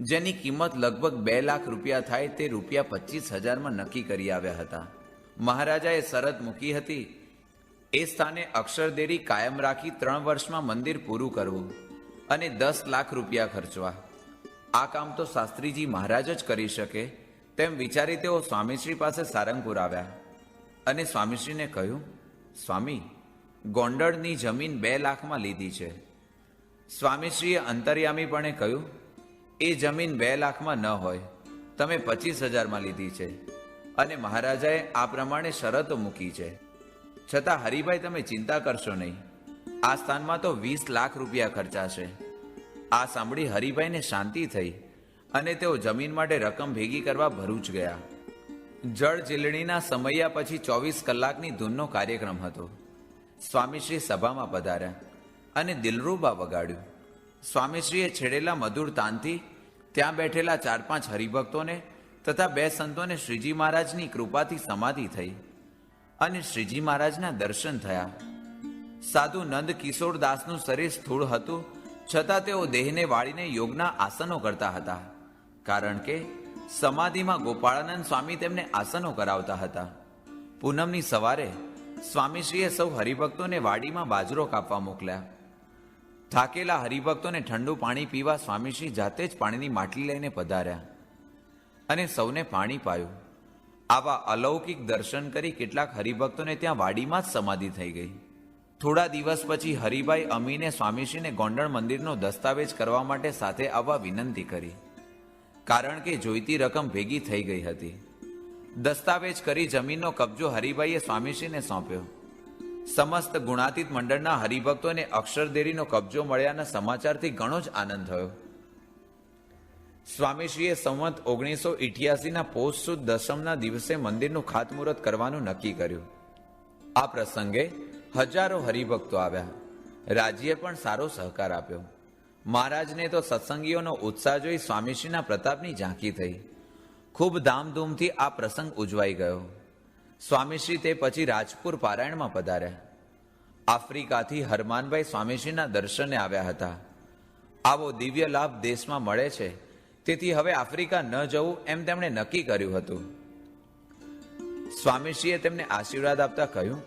જેની કિંમત લગભગ 2 લાખ રૂપિયા થાય તે ₹25,000 નક્કી કરી આવ્યા હતા. મહારાજાએ શરત મૂકી હતી, એ સ્થાને અક્ષરદેરી કાયમ રાખી 3 વર્ષમાં મંદિર પૂરું કરવું અને 10 લાખ રૂપિયા ખર્ચવા. આ કામ તો શાસ્ત્રીજી મહારાજ જ કરી શકે તેમ વિચારી તેઓ સ્વામીશ્રી પાસે સારંગપુર આવ્યા અને સ્વામીશ્રીને કહ્યું, સ્વામી, ગોંડલની જમીન 2 લાખમાં લીધી છે. સ્વામીશ્રીએ અંતર્યામીપણે કહ્યું, એ જમીન 2 લાખમાં ન હોય, તમે 25,000માં લીધી છે અને મહારાજાએ આ પ્રમાણે શરતો મૂકી છે. છતાં હરિભાઈ તમે ચિંતા કરશો નહીં, આ સ્થાનમાં તો 20 લાખ રૂપિયા ખર્ચાશે. આ સાંભળી હરિભાઈને શાંતિ થઈ અને તેઓ જમીન માટે રકમ ભેગી કરવા ભરૂચ ગયા. જળ જીલણીના સમયા પછી 24 કલાકની ધૂનનો કાર્યક્રમ હતો. સ્વામીશ્રી સભામાં પધાર્યા અને દિલરૂબા વગાડ્યું. સ્વામીશ્રીએ છેડેલા મધુર તાનથી ત્યાં બેઠેલા 4-5 હરિભક્તોને તથા 2 સંતોને શ્રીજી મહારાજની કૃપાથી સમાધિ થઈ અને શ્રીજી મહારાજના દર્શન થયા. સાધુ નંદ કિશોરદાસનું શરીર સ્થૂળ હતું, છતાં તેઓ દેહને વાળીને યોગના આસનો કરતા હતા, કારણ કે સમાધિમાં ગોપાળાનંદ સ્વામી તેમને આસનો કરાવતા હતા. પૂનમની સવારે સ્વામીશ્રીએ સૌ હરિભક્તોને વાડીમાં બાજરો કાપવા મોકલ્યા. થાકેલા હરિભક્તોને ઠંડુ પાણી પીવા સ્વામીશ્રી જાતે જ પાણીની માટલી લઈને પધાર્યા અને સૌને પાણી પાયું. આવા અલૌકિક દર્શન કરી કેટલાક હરિભક્તોને ત્યાં વાડીમાં જ સમાધિ થઈ ગઈ. થોડા દિવસ પછી હરિભાઈ અમીને સ્વામીશ્રીને ગોંડલ મંદિરનો દસ્તાવેજ કરવા માટે સાથે આવવા વિનંતી કરી, કારણ કે જોઈતી રકમ ભેગી થઈ ગઈ હતી. દસ્તાવેજ કરી જમીનનો કબજો હરિભાઈએ સ્વામીશ્રીને સોંપ્યો. સમસ્ત ગુણાતીત મંડળના હરિભક્તોને અક્ષરદેરીનો કબજો મળ્યાના સમાચારથી ઘણો જ આનંદ થયો. સ્વામીશ્રીએ સંવત 1988ના પોષ સુદ દસમના દિવસે મંદિરનું ખાતમુહૂર્ત કરવાનું નક્કી કર્યું. આ પ્રસંગે હજારો હરિભક્તો આવ્યા. રાજ્યે પણ સારો સહકાર આપ્યો. મહારાજને તો સત્સંગીઓનો ઉત્સાહ જોઈ સ્વામીશ્રીના પ્રતાપની ઝાંખી થઈ. ખૂબ ધામધૂમથી આ પ્રસંગ ઉજવાઈ ગયો. સ્વામીશ્રી તે પછી રાજપુર પારાયણમાં પધાર્યા. આફ્રિકાથી હરમાનભાઈ સ્વામીશ્રીના દર્શને આવ્યા હતા. આવો દિવ્ય લાભ દેશમાં મળે છે, તેથી હવે આફ્રિકા ન જવું એમ તેમણે નક્કી કર્યું હતું. સ્વામીશ્રીએ તેમને આશીર્વાદ આપતા કહ્યું,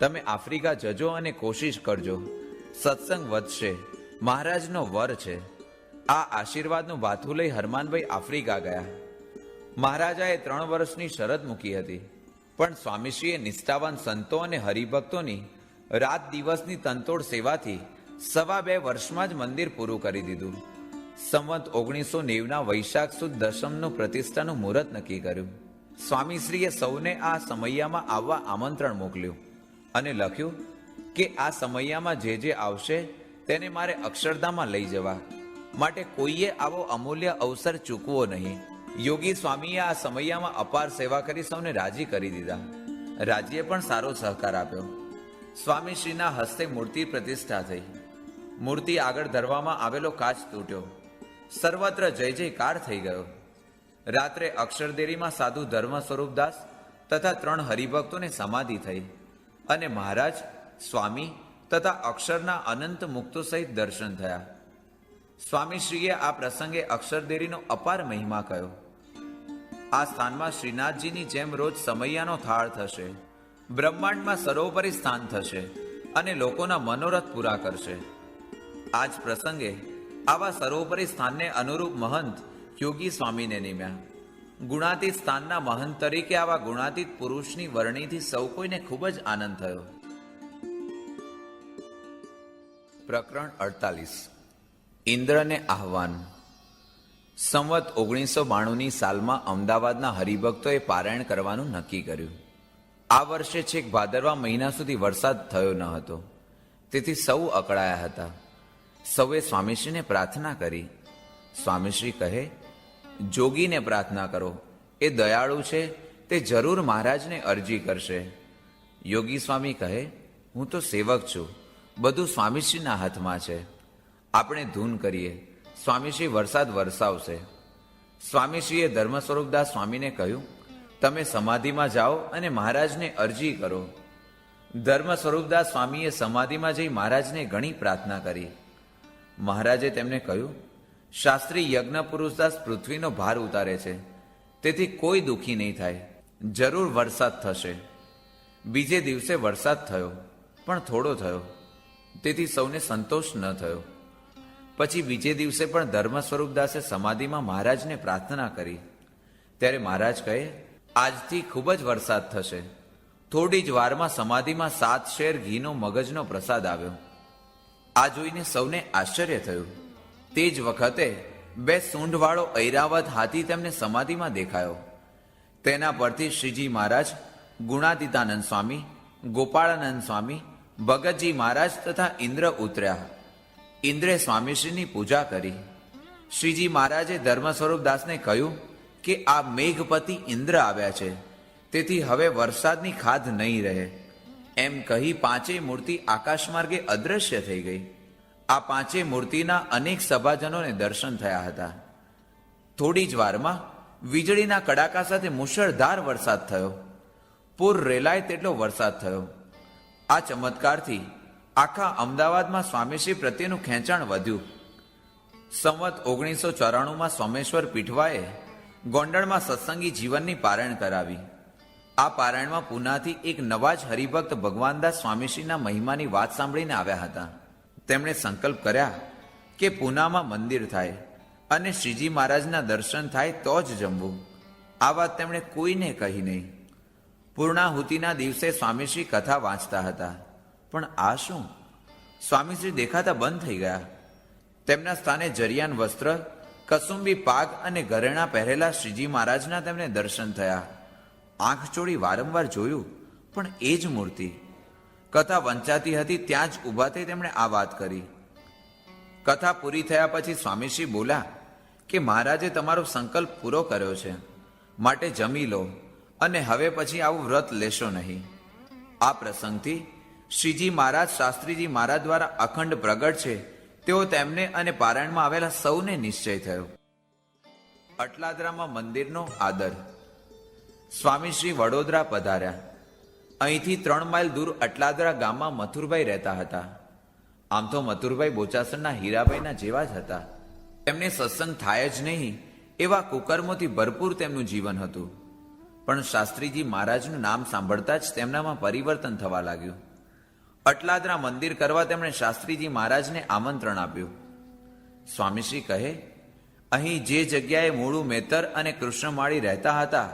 તમે આફ્રિકા જજો અને કોશિશ કરજો, સત્સંગ વધશે, મહારાજનો વર છે. આ આશીર્વાદનું ભાથું લઈ હરમાનભાઈ આફ્રિકા ગયા. મહારાજાએ 3 વર્ષની શરત મૂકી હતી, પણ સ્વામીશ્રીએ નિષ્ઠાવાન સંતો અને હરિભક્તોની રાત દિવસની તનતોડ સેવાથી 2.5 વર્ષમાં જ મંદિર પૂરું કરી દીધું. સંવત 1990ના વૈશાખ સુદ દસમનું પ્રતિષ્ઠાનું મુહૂર્ત નક્કી કર્યું. સ્વામીશ્રીએ સૌને આ સમૈયામાં આવવા આમંત્રણ મોકલ્યું અને લખ્યું કે આ સમૈયામાં જે આવશે તેને મારે અક્ષરધામમાં લઈ જવા માટે કોઈએ આવો અમૂલ્ય અવસર ચૂકવો નહીં. યોગી સ્વામીએ આ સમૈયામાં અપાર સેવા કરી સૌને રાજી કરી દીધા. રાજ્યે પણ સારો સહકાર આપ્યો. સ્વામીશ્રીના હસ્તે મૂર્તિ પ્રતિષ્ઠા થઈ. મૂર્તિ આગળ ધરવામાં આવેલો કાચ તૂટ્યો. સર્વત્ર જય જયકાર થઈ ગયો. રાત્રે અક્ષરદેરીમાં સાધુ ધર્મ સ્વરૂપદાસ તથા 3 હરિભક્તોને સમાધિ થઈ અને મહારાજ, સ્વામી તથા અક્ષરના અનંત મુક્તો સહિત દર્શન થયા. સ્વામીશ્રીએ આ પ્રસંગે અક્ષરદેરીનો અપાર મહિમા કહ્યો. આ સ્થાનમાં શ્રીનાથજીની જેમ રોજ સમૈયાનો થાળ થશે, બ્રહ્માંડમાં સર્વોપરી સ્થાન થશે અને લોકોના મનોરથ પૂરા કરશે. આ જ પ્રસંગે આવા સર્વોપરી સ્થાનને અનુરૂપ મહંત યોગી સ્વામીને નિમ્યા. ગુણાતીત સ્થાનના મહંત તરીકે આવા ગુણાતીત પુરુષની વરણીથી સૌ કોઈને ખૂબ જ આનંદ થયો. પ્રકરણ 48. ઇન્દ્રને આહવાન. સંવત 1992ની સાલમાં અમદાવાદના હરિભક્તોએ પારાયણ કરવાનું નક્કી કર્યું. આ વર્ષે છેક ભાદરવા મહિના સુધી વરસાદ થયો ન હતો, તેથી સૌ અકળાયા હતા. સૌએ સ્વામીશ્રીને પ્રાર્થના કરી. સ્વામીશ્રી કહે, જોગીને પ્રાર્થના કરો, એ દયાળુ છે, તે જરૂર મહારાજને અરજી કરશે. યોગી સ્વામી કહે, હું તો સેવક છું, બધું સ્વામીશ્રીના હાથમાં છે. આપણે ધૂન કરીએ, સ્વામીશ્રી વરસાદ વરસાવશે. સ્વામીશ્રીએ ધર્મ સ્વરૂપદાસ સ્વામીને કહ્યું, તમે સમાધિમાં જાઓ અને મહારાજને અરજી કરો. ધર્મ સ્વરૂપદાસ સ્વામીએ સમાધિમાં જઈ મહારાજને ઘણી પ્રાર્થના કરી. મહારાજે તેમને કહ્યું, શાસ્ત્રી યજ્ઞ પુરુષદાસ પૃથ્વીનો ભાર ઉતારે છે, તેથી કોઈ દુઃખી નહીં થાય, જરૂર વરસાદ થશે. બીજે દિવસે વરસાદ થયો, પણ થોડો થયો, તેથી સૌને સંતોષ ન થયો. પછી બીજે દિવસે પણ ધર્મ સ્વરૂપદાસે સમાધિમાં મહારાજને પ્રાર્થના કરી. ત્યારે મહારાજ કહે, આજથી ખૂબ જ વરસાદ થશે. થોડી જ વારમાં સમાધિમાં 7 શેર ઘીનો મગજનો પ્રસાદ આવ્યો. આ જોઈને સૌને આશ્ચર્ય થયું. તે જ વખતે 2 સૂંઢવાળો ઐરાવત હાથી તેમને સમાધિમાં દેખાયો. તેના પરથી શ્રીજી મહારાજ, ગુણાતીતાનંદ સ્વામી ગોપાળાનંદ સ્વામી, ભગતજી મહારાજ તથા ઇન્દ્ર ઉતર્યા. ઇન્દ્રે સ્વામીશ્રીની પૂજા કરી. શ્રીજી મહારાજે ધર્મ સ્વરૂપ દાસને કહ્યું કે આ મેઘપતિ ઇન્દ્ર આવ્યા છે, તેથી હવે વરસાદની ખાધ નહીં રહે. એમ કહી પાંચેય મૂર્તિ આકાશ માર્ગે અદૃશ્ય થઈ ગઈ. આ પાંચેય મૂર્તિના અનેક સભાજનોને દર્શન થયા હતા. થોડી જ વારમાં વીજળીના કડાકા સાથે મુશળધાર વરસાદ થયો. પૂર રેલાય તેટલો વરસાદ થયો. આ ચમત્કારથી આખા અમદાવાદમાં સ્વામીશ્રી પ્રત્યેનું ખેંચાણ વધ્યું. સંવત 1994માં સોમેશ્વર પીઠવાએ ગોંડલમાં સત્સંગી જીવનની પારાયણ કરાવી. આ પારાયણમાં પૂનાથી એક નવા જ હરિભક્ત ભગવાનદાસ સ્વામીશ્રીના મહિમાની વાત સાંભળીને આવ્યા હતા. તેમણે સંકલ્પ કર્યા કે પૂનામાં મંદિર થાય અને શ્રીજી મહારાજના દર્શન થાય તો જ જમવું. આ વાત તેમણે કોઈને કહી નહીં. પૂર્ણાહુતિના દિવસે સ્વામીશ્રી કથા વાંચતા હતા, પણ આ શું? સ્વામીશ્રી દેખાતા બંધ થઈ ગયા. તેમના સ્થાને જરિયાન વસ્ત્ર, કસુંબી પાગ અને ઘરેણાં પહેરેલા શ્રીજી મહારાજના તેમને દર્શન થયા. આંખ ચોળી વારંવાર જોયું, પણ એ જ મૂર્તિ. કથા વંચાતી હતી ત્યાં જ ઊભા થઈ તેમણે આ વાત કરી. કથા પૂરી થયા પછી સ્વામીશ્રી બોલ્યા કે મહારાજે તમારો સંકલ્પ પૂરો કર્યો છે, માટે જમી લો અને હવે પછી આવું વ્રત લેશો નહીં. આ પ્રસંગથી શ્રીજી મહારાજ શાસ્ત્રીજી મહારાજ દ્વારા અખંડ પ્રગટ છે તેઓ તેમને અને પારાયણમાં આવેલા સૌને નિશ્ચય થયો. અટલાદરામાં મંદિરનો આદર. સ્વામીશ્રી વડોદરા પધાર્યા. અહીંથી 3 માઇલ દૂર અટલાદરા ગામમાં મથુરભાઈ રહેતા હતા. આમ તો મથુરભાઈ બોચાસણના હીરાભાઈના જેવા જ હતા. તેમને સત્સંગ થાય જ નહીં એવા કુકર્મોથી ભરપૂર તેમનું જીવન હતું. પણ શાસ્ત્રીજી મહારાજનું નામ સાંભળતા જ તેમનામાં પરિવર્તન થવા લાગ્યું. અટલાદરા મંદિર કરવા તેમણે શાસ્ત્રીજી મહારાજને આમંત્રણ આપ્યું. સ્વામીશ્રી કહે, અહીં જે જગ્યાએ મૂળું મેતર અને કૃષ્ણમાળી રહેતા હતા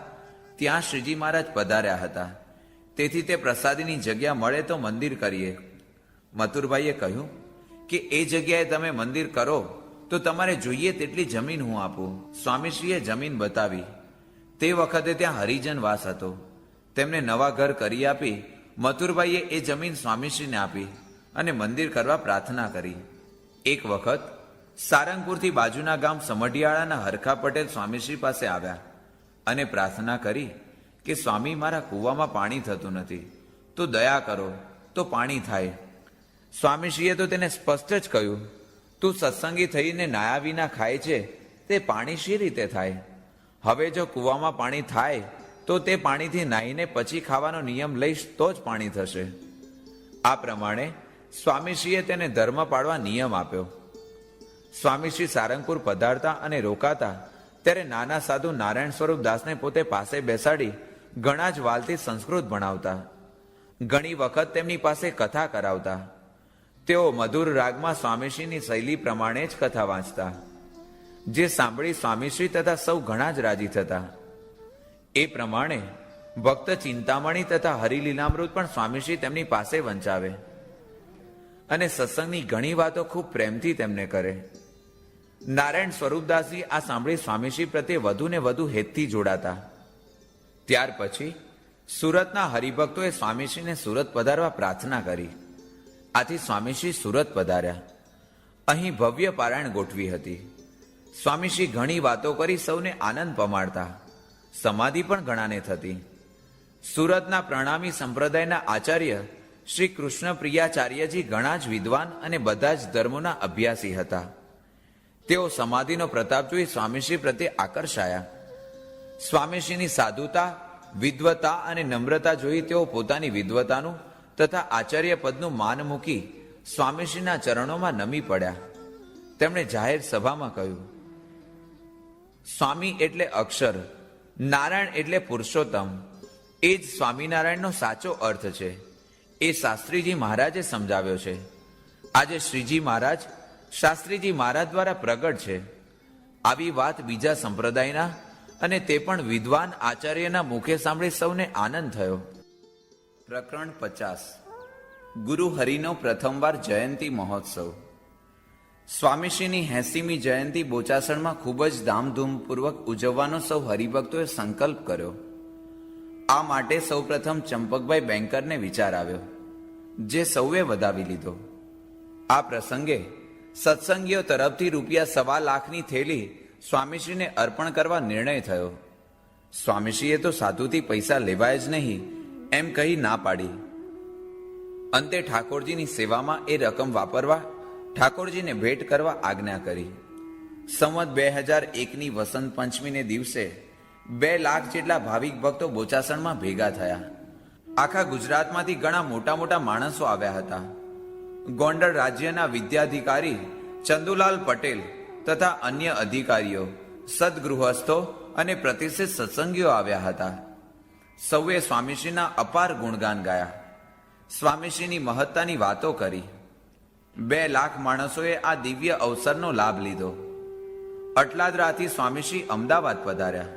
ત્યાં શ્રીજી મહારાજ પધાર્યા હતા, તેથી તે પ્રસાદીની જગ્યા મળે તો મંદિર કરીએ. મથુરભાઈએ કહ્યું કે એ જગ્યાએ તમે મંદિર કરો તો તમારે જોઈએ તેટલી જમીન હું આપું. સ્વામીશ્રીએ જમીન બતાવી. તે વખતે ત્યાં હરિજન વાસ હતો. તેમને નવા ઘર કરી આપી મથુરભાઈએ એ જમીન સ્વામીશ્રીને આપી અને મંદિર કરવા પ્રાર્થના કરી. એક વખત સારંગપુરથી બાજુના ગામ સમઢિયાળાના હરખા પટેલ સ્વામીશ્રી પાસે આવ્યા અને પ્રાર્થના કરી કે સ્વામી, મારા કૂવામાં પાણી થતું નથી, તો દયા કરો તો પાણી થાય. સ્વામીશ્રીએ તો તેને સ્પષ્ટ જ કહ્યું, તું સત્સંગી થઈને નાયા વિના ખાય છે, તે પાણી શી રીતે થાય? હવે જો કૂવામાં પાણી થાય તો તે પાણીથી નાહીને પછી ખાવાનો નિયમ લઈશ તો જ પાણી થશે. આ પ્રમાણે સ્વામીશ્રીએ તેને ધર્મ પાળવા નિયમ આપ્યો. સ્વામીશ્રી સારંગપુર પધારતા અને રોકાતા ત્યારે નાના સાધુ નારાયણ સ્વરૂપ દાસને પોતે પાસે બેસાડી ઘણા જ વાલથી સંસ્કૃત ભણાવતા. ઘણી વખત તેમની પાસે કથા કરાવતા. તેઓ મધુર રાગમાં સ્વામીશ્રીની શૈલી પ્રમાણે જ કથા વાંચતા, જે સાંભળી સ્વામીશ્રી તથા સૌ ઘણા જ રાજી થતા. એ પ્રમાણે ભક્ત ચિંતામણી તથા હરિલીલામૃત પણ સ્વામીશ્રી તેમની પાસે વંચાવે અને સત્સંગની ઘણી વાતો ખૂબ પ્રેમથી તેમને કરે. નારાયણ સ્વરૂપદાસજી આ સાંભળી સ્વામીશ્રી પ્રત્યે વધુ ને વધુ હેતથી જોડાતા. ત્યાર પછી સુરતના હરિભક્તોએ સ્વામીશ્રીને સુરત પધારવા પ્રાર્થના કરી. આથી સ્વામીશ્રી સુરત પધાર્યા. અહીં ભવ્ય પારાયણ ગોઠવી હતી. સ્વામીશ્રી ઘણી વાતો કરી સૌને આનંદ પમાડતા. સમાધિ પણ ઘણાને થતી. સુરતના પ્રણામી સંપ્રદાયના આચાર્ય શ્રી કૃષ્ણ પ્રિયાચાર્યજી ઘણા જ વિદ્વાન અને બધા જ ધર્મોના અભ્યાસી હતા. તેઓ સમાધિનો પ્રતાપ જોઈ સ્વામીશ્રી પ્રત્યે આકર્ષાયા. સ્વામીશ્રીની સાધુતા, વિદ્વતા અને નમ્રતા જોઈ તેઓ પોતાની વિદ્વતાનું તથા આચાર્ય પદનું માન મૂકી સ્વામીશ્રીના ચરણોમાં નમી પડ્યા. તેમણે જાહેર સભામાં કહ્યું, સ્વામી એટલે અક્ષર, નારાયણ એટલે પુરુષોત્તમ. એ જ સ્વામિનારાયણનો સાચો અર્થ છે. એ શાસ્ત્રીજી મહારાજે સમજાવ્યો છે. આજે શ્રીજી મહારાજ શાસ્ત્રીજી મહારાજ દ્વારા પ્રગટ છે. આવી વાત બીજા સંપ્રદાયના અને તે પણ વિદ્વાન આચાર્યના મુખે સાંભળી સૌને આનંદ થયો. પ્રકરણ 50. ગુરુ હરિનો પ્રથમવાર જયંતી મહોત્સવ. સ્વામીશ્રીની 80મી જયંતી બોચાસણમાં ખૂબ જ ધામધૂમપૂર્વક ઉજવવાનો સૌ હરિભક્તોએ સંકલ્પ કર્યો. આ માટે સૌપ્રથમ ચંપકભાઈ બેન્કરને વિચાર આવ્યો, જે સૌએ વધાવી લીધો. આ પ્રસંગે સત્સંગીઓ તરફથી ₹1.25 થેલી સ્વામીશ્રીને અર્પણ કરવા નિર્ણય થયો. સ્વામીશ્રીએ તો સાધુથી પૈસા લેવાય જ નહીં એમ કહી ના પાડી. અંતે ઠાકોરજીની સેવામાં એ રકમ વાપરવા, ઠાકોરજીને ભેટ કરવા આજ્ઞા કરી. સંવત 2001ની વસંત પંચમીને દિવસે 2 લાખ જેટલા ભાવિક ભક્તો બોચાસણમાં ભેગા થયા. આખા ગુજરાતમાંથી ઘણા મોટા મોટા માણસો આવ્યા હતા. ગોંડલ રાજ્યના વિદ્યાધિકારી ચંદુલાલ પટેલ તથા અન્ય અધિકારીઓ, સદગૃહસ્થો અને પ્રતિષ્ઠિત સત્સંગીઓ આવ્યા હતા. સૌએ સ્વામીશ્રીના અપાર ગુણગાન ગાયા, સ્વામીશ્રીની મહત્તાની વાતો કરી. 2 લાખ માણસોએ આ દિવ્ય અવસરનો લાભ લીધો. અટલાદરાથી સ્વામીશ્રી અમદાવાદ પધાર્યા.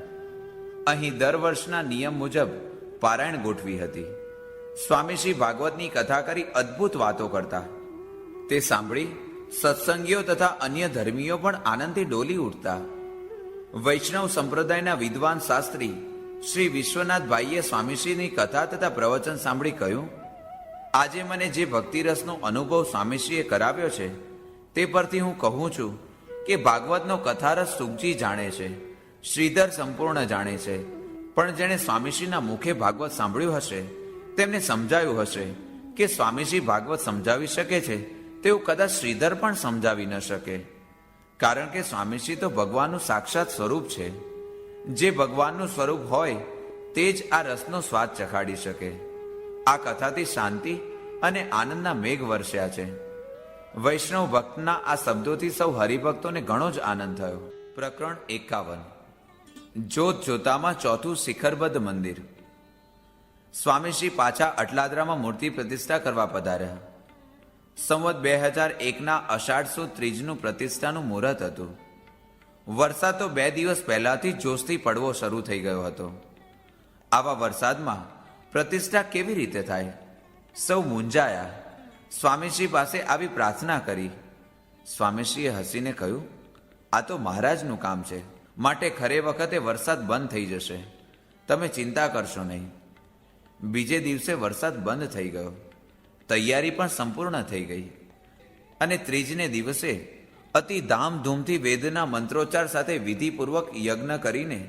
અહીં દર વર્ષના નિયમ મુજબ પારાયણ ગોઠવી હતી. સ્વામીશ્રી ભાગવતની કથા કરી અદ્ભુત વાતો કરતા. તે સાંભળી સત્સંગીઓ તથા અન્ય ધર્મીઓ પણ આનંદથી ડોલી ઉઠતા. વૈષ્ણવ સંપ્રદાયના વિદ્વાન શાસ્ત્રી શ્રી વિશ્વનાથભાઈએ સ્વામીશ્રીની કથા તથા પ્રવચન સાંભળી કહ્યું, આજે મને જે ભક્તિરસનો અનુભવ સ્વામીશ્રીએ કરાવ્યો છે તે પરથી હું કહું છું કે ભાગવતનો કથારસ સુખજી જાણે છે, શ્રીધર સંપૂર્ણ જાણે છે, પણ જેણે સ્વામીશ્રીના મુખે ભાગવત સાંભળ્યું હશે તેમને સમજાયું હશે કે સ્વામીશ્રી ભાગવત સમજાવી શકે છે તેવું કદાચ શ્રીધર પણ સમજાવી ન શકે. કારણ કે સ્વામીશ્રી તો ભગવાનનું સાક્ષાત સ્વરૂપ છે. જે ભગવાનનું સ્વરૂપ હોય તે જ આ રસનો સ્વાદ ચખાડી શકે. આ કથાથી શાંતિ અને આનંદના મેઘ વરસ્યા છે. વૈષ્ણવ ભક્તના આ શબ્દોથી સૌ હરિભક્તોને ઘણો જ આનંદ થયો. પ્રકરણ 51. જોત જોતામાં ચોથું શિખરબદ્ધ મંદિર. સ્વામીશ્રી પાછા અટલાદરામાં મૂર્તિ પ્રતિષ્ઠા કરવા પધાર્યા. સંવત 2001ના અષાઢ સુદ ત્રીજનું પ્રતિષ્ઠાનું મુહૂર્ત હતું. વરસાદ તો 2 દિવસ પહેલાથી જોશથી પડવો શરૂ થઈ ગયો હતો. આવા વરસાદમાં પ્રતિષ્ઠા કેવી રીતે થાય? સૌ મૂંઝાયા. સ્વામીશ્રી પાસે આવી પ્રાર્થના કરી. સ્વામીશ્રીએ હસીને કહ્યું, આ તો મહારાજનું કામ છે, માટે ખરે વખતે વરસાદ બંધ થઈ જશે, તમે ચિંતા કરશો નહીં. બીજે દિવસે વરસાદ બંધ થઈ ગયો. તૈયારી પણ સંપૂર્ણ થઈ ગઈ અને ત્રીજને દિવસે અતિ ધામધૂમથી વેદના મંત્રોચ્ચાર સાથે વિધિપૂર્વક યજ્ઞ કરીને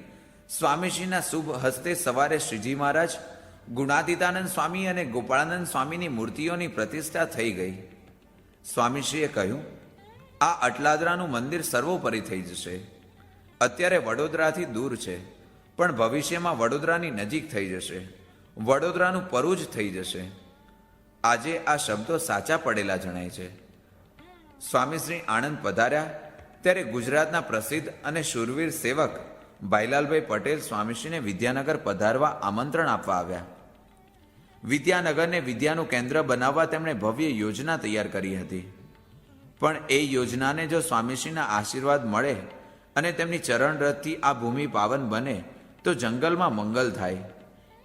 સ્વામીશ્રીના શુભ હસ્તે સવારે શ્રીજી મહારાજ, ગુણાતીતાનંદ સ્વામી અને ગોપાળાનંદ સ્વામીની મૂર્તિઓની પ્રતિષ્ઠા થઈ ગઈ. સ્વામીશ્રીએ કહ્યું, આ અટલાદરાનું મંદિર સર્વોપરી થઈ જશે. અત્યારે વડોદરાથી દૂર છે, પણ ભવિષ્યમાં વડોદરાની નજીક થઈ જશે, વડોદરાનું પરું જ થઈ જશે. આજે આ શબ્દો સાચા પડેલા જણાય છે. સ્વામીશ્રી આણંદ પધાર્યા ત્યારે ગુજરાતના પ્રસિદ્ધ અને શૂરવીર સેવક ભાઈલાલભાઈ પટેલ સ્વામીશ્રીને વિદ્યાનગર પધારવા આમંત્રણ આપવા આવ્યા. વિદ્યાનગરને વિદ્યાનું કેન્દ્ર બનાવવા તેમણે ભવ્ય યોજના તૈયાર કરી હતી. પણ એ યોજનાને જો સ્વામીશ્રીના આશીર્વાદ મળે અને તેમની ચરણરથથી આ ભૂમિ પાવન બને તો જંગલમાં મંગલ થાય,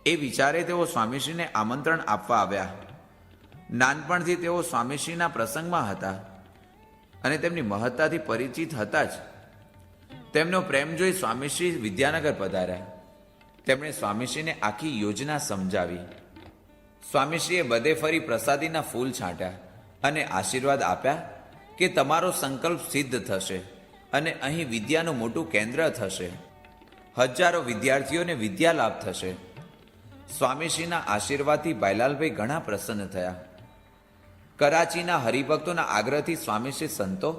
એ વિચારે તેઓ સ્વામીશ્રીને આમંત્રણ આપવા આવ્યા. નાનપણથી તેઓ સ્વામીશ્રીના પ્રસંગમાં હતા અને તેમની મહત્તાથી પરિચિત હતા જ. તેમનો પ્રેમ જોઈ સ્વામીશ્રી વિદ્યાનગર પધાર્યા. તેમણે સ્વામીશ્રીને આખી યોજના સમજાવી. સ્વામીશ્રીએ બધે ફરી પ્રસાદીના ફૂલ છાંટ્યા અને આશીર્વાદ આપ્યા કે તમારો સંકલ્પ સિદ્ધ થશે અને અહીં વિદ્યાનું મોટું કેન્દ્ર થશે. હજારો વિદ્યાર્થીઓને વિદ્યા લાભ થશે. સ્વામીશ્રીના આશીર્વાદથી ભાઈલાલભાઈ ઘણા પ્રસન્ન થયા. કરાચીના હરિભક્તોના આગ્રહથી સ્વામીશ્રી સંતો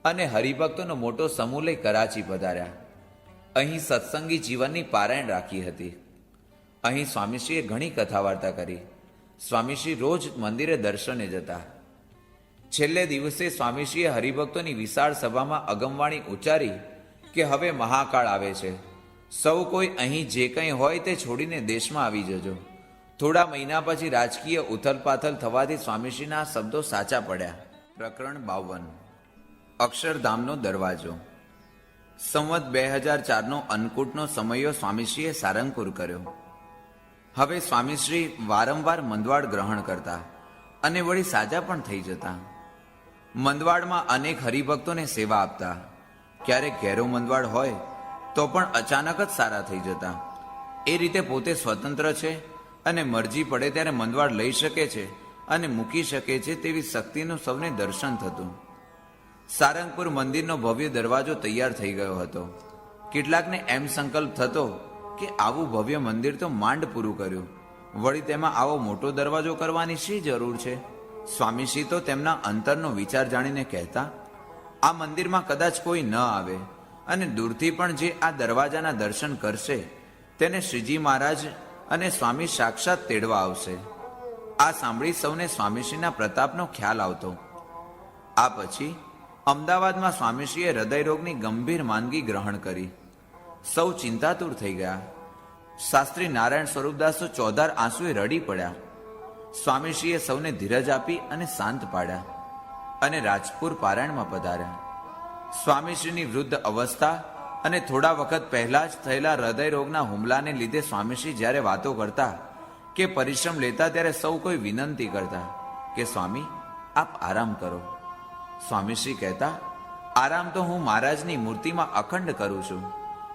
અને હરિભક્તોનો મોટો સમૂહ લઈ કરાચી પધાર્યા. અહીં સત્સંગી જીવનની પારાયણ રાખી હતી. અહીં સ્વામીશ્રીએ ઘણી કથા વાર્તા કરી. સ્વામીશ્રી રોજ મંદિરે દર્શને જતા. છેલ્લે દિવસે સ્વામીશ્રીએ હરિભક્તોની વિશાળ સભામાં અગમવાણી ઉચ્ચારી કે હવે મહાકાળ આવે છે, સૌ કોઈ અહીં જે કંઈ હોય તે છોડીને દેશમાં આવી જજો. થોડા મહિના પછી રાજકીય ઉથલપાથલ થવાથી સ્વામીશ્રીના શબ્દો સાચા પડ્યા. પ્રકરણ 52. અક્ષરધામનો દરવાજો. સંવત 2004નો અન્નકૂટનો સમયો સ્વામીશ્રીએ સારંગપુર કર્યો. હવે સ્વામીશ્રી વારંવાર મંદવાડ ગ્રહણ કરતા અને વળી સાજા પણ થઈ જતા. મંદવાડમાં અનેક હરિભક્તોને સેવા આપતા. ક્યારેક ઘેરો મંદવાડ હોય તો પણ અચાનક જ સારા થઈ જતા. એ રીતે પોતે સ્વતંત્ર છે અને મરજી પડે ત્યારે મંદવાડ લઈ શકે છે અને મૂકી શકે છે તેવી શક્તિનું સૌને દર્શન થતું. સારંગપુર મંદિરનો ભવ્ય દરવાજો તૈયાર થઈ ગયો હતો. કેટલાકને એમ સંકલ્પ થતો કે આવું ભવ્ય મંદિર તો માંડ પૂરું કર્યું, વળી તેમાં આવો મોટો દરવાજો કરવાની શી જરૂર છે? સ્વામીશ્રી તો તેમના અંતરનો વિચાર જાણીને કહેતા, આ મંદિરમાં કદાચ કોઈ ન આવે અને દૂરથી પણ જે આ દરવાજાના દર્શન કરશે તેને શ્રીજી મહારાજ અને સ્વામી સાક્ષાત તેડવા આવશે. આ સાંભળી સૌને સ્વામીશ્રીના પ્રતાપનો ખ્યાલ આવતો. આ પછી અમદાવાદમાં સ્વામીશ્રીએ હૃદયરોગની ગંભીર માંદગી ગ્રહણ કરી. સૌ ચિંતાતુર થઈ ગયા. શાસ્ત્રી નારાયણ સ્વરૂપદાસ તો ચોધાર આંસુએ રડી પડ્યા. સ્વામીશ્રીએ સૌને ધીરજ આપી અને શાંત પાડ્યા અને રાજપુર પારાયણમાં પધાર્યા. સ્વામીશ્રીની વૃદ્ધ અવસ્થા અને થોડા વખત પહેલા જ થયેલા હૃદયરોગના હુમલાને લીધે સ્વામીશ્રી જ્યારે વાતો કરતા કે પરિશ્રમ લેતા ત્યારે સૌ કોઈ વિનંતી કરતા કે સ્વામી આપ આરામ કરો. સ્વામીશ્રી કહેતા, આરામ તો હું મહારાજની મૂર્તિમાં અખંડ કરું છું,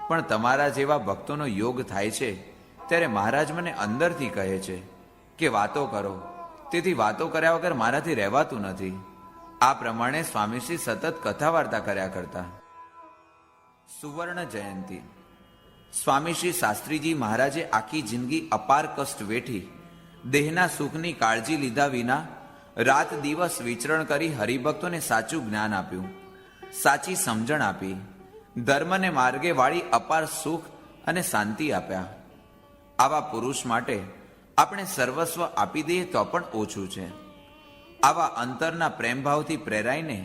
પણ તમારા જેવા ભક્તોનો યોગ થાય છે ત્યારે મહારાજ મને અંદરથી કહે છે કે વાતો કરો, તેથી વાતો કર્યા વગર મારાથી રહેવાતું નથી. આ પ્રમાણે સ્વામીશ્રી સતત કથા વાર્તા કર્યા કરતા. સુવર્ણ જયંતી. સ્વામીશ્રી શાસ્ત્રીજી મહારાજે આખી જિંદગી અપાર કષ્ટ વેઠી, દેહના સુખની કાળજી લીધા વિના રાત દિવસ વિચરણ કરી હરિભક્તોને સાચું જ્ઞાન આપ્યું, સાચી સમજણ આપી, ધર્મને માર્ગે વાળી અપાર સુખ અને શાંતિ આપ્યા. આવા પુરુષ માટે આપણે સર્વસ્વ આપી દઈએ તો પણ ઓછું છે. આવા અંતરના પ્રેમભાવથી પ્રેરાઈને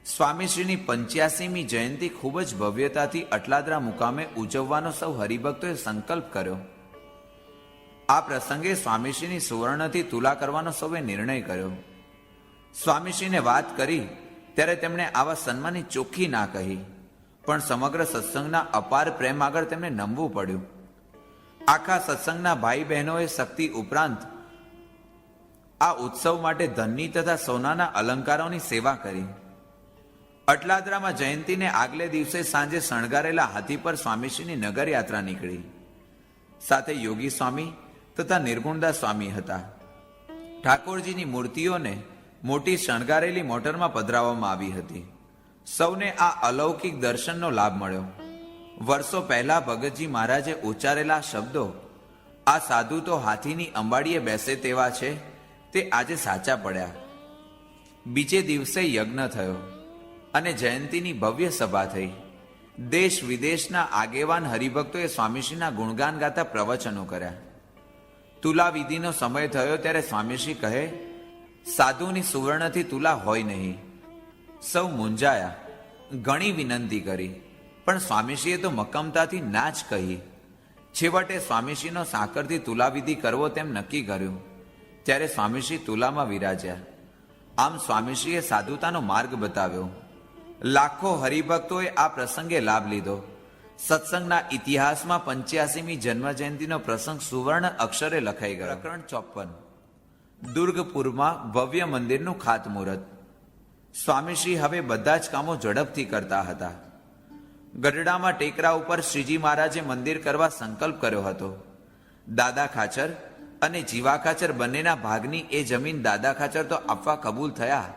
સ્વામીશ્રીની 85મી જયંતિ ખૂબ જ ભવ્યતાથી અટલાદરા મુકામે ઉજવવાનો સૌ હરિભક્તોએ સંકલ્પ કર્યો. આ પ્રસંગે સ્વામીશ્રીની સુવર્ણથી તુલા કરવાનો સૌએ નિર્ણય કર્યો. સ્વામીશ્રીને વાત કરી ત્યારે તેમણે આવા સન્માનની ચોખ્ખી ના કહી, પણ સમગ્ર સત્સંગના અપાર પ્રેમ આગળ તેમને નમવું પડ્યું. આખા સત્સંગના ભાઈ બહેનોએ શક્તિ ઉપરાંત આ ઉત્સવ માટે ધનની તથા સોનાના અલંકારોની સેવા કરી. અટલાદરામાં જયંતીને આગલે દિવસે સાંજે શણગારેલા હાથી પર સ્વામીશ્રીની નગર યાત્રા નીકળી. સાથે યોગી સ્વામી તથા નિર્ગુણદાસ સ્વામી હતા. ઠાકોરજીની મૂર્તિઓને મોટી શણગારેલી મોટરમાં પધરાવવામાં આવી હતી. સૌને આ અલૌકિક દર્શનનો લાભ મળ્યો. વર્ષો પહેલા ભગતજી મહારાજે ઉચ્ચારેલા શબ્દો, આ સાધુ તો હાથીની અંબાડીએ બેસે તેવા છે, તે આજે સાચા પડ્યા. બીજે દિવસે યજ્ઞ થયો અને જયંતીની ભવ્ય સભા થઈ. દેશ વિદેશના આગેવાન હરિભક્તોએ સ્વામીશ્રીના ગુણગાન ગાતા પ્રવચનો કર્યા. તુલા વિધિનો સમય થયો ત્યારે સ્વામીશ્રી કહે, સાધુની સુવર્ણથી તુલા હોય નહીં. સૌ મૂંઝાયા, ઘણી વિનંતી કરી, પણ સ્વામીશ્રીએ તો મક્કમતાથી ના જ કહી. છેવટે સ્વામીશ્રીનો સાકરથી તુલાવિધિ કરવો તેમ નક્કી કર્યું. ત્યારે સ્વામીશ્રી તુલામાં વિરાજ્યા. આમ સ્વામીશ્રીએ સાધુતાનો માર્ગ બતાવ્યો. લાખો હરિભક્તોએ આ પ્રસંગે લાભ લીધો. સત્સંગના ઇતિહાસમાં 85મી જન્મ જયંતિનો પ્રસંગ સુવર્ણ અક્ષરે લખાઈ ગયો. પ્રકરણ 54. દુર્ગપુરમાં ભવ્ય મંદિરનું ખાતમુહૂર્ત. સ્વામીશ્રી હવે બધા જ કામો ઝડપથી કરતા હતા. ગઢડામાં ટેકરા ઉપર શ્રીજી મહારાજે મંદિર કરવા સંકલ્પ કર્યો હતો. દાદા ખાચર અને જીવા ખાચર બંનેના ભાગની એ જમીન દાદા ખાચર તો આપવા કબૂલ થયા,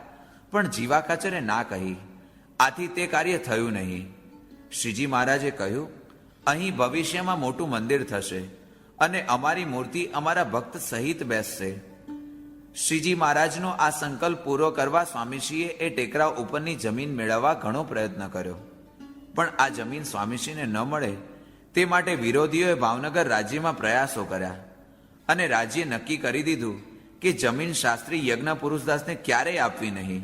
પણ જીવા ખાચરે ના કહી. આથી તે કાર્ય થયું નહીં. શ્રીજી મહારાજે કહ્યું, અહીં ભવિષ્યમાં મોટું મંદિર થશે અને અમારી મૂર્તિ અમારા ભક્ત સહિત બેસશે. શ્રીજી મહારાજનો આ સંકલ્પ પૂરો કરવા સ્વામીશ્રીએ એ ટેકરા ઉપરની જમીન મેળવવા ઘણો પ્રયત્ન કર્યો, પણ આ જમીન સ્વામીશ્રીને ન મળે તે માટે વિરોધીઓએ ભાવનગર રાજ્યમાં પ્રયાસો કર્યા અને રાજ્યે નક્કી કરી દીધું કે જમીન શાસ્ત્રી યજ્ઞ પુરુષદાસને ક્યારેય આપવી નહીં.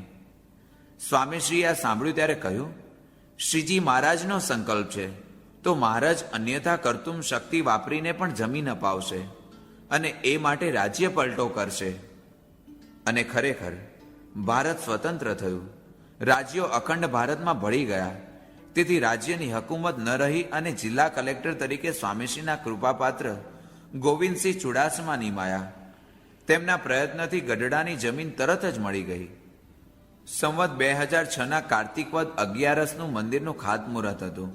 સ્વામીશ્રીએ આ સાંભળ્યું ત્યારે કહ્યું, શ્રીજી મહારાજનો સંકલ્પ છે તો મહારાજ અન્યથા કરતુમ શક્તિ વાપરીને પણ જમીન અપાવશે અને એ માટે રાજ્ય પલટો કરશે. અને ખરેખર ભારત સ્વતંત્ર થયું. રાજ્યો અખંડ ભારતમાં ભળી ગયા. તેથી રાજ્યની હકુમત ન રહી અને જિલ્લા કલેક્ટર તરીકે સ્વામીશ્રીના કૃપાપાત્ર ગોવિંદસિંહ ચુડાસમા નિમાયા. તેમના પ્રયત્નથી ગઢડાની જમીન તરત જ મળી ગઈ. સંવત 2006ના કાર્તિક વદ 11નું મંદિરનું ખાતમુહૂર્ત હતું.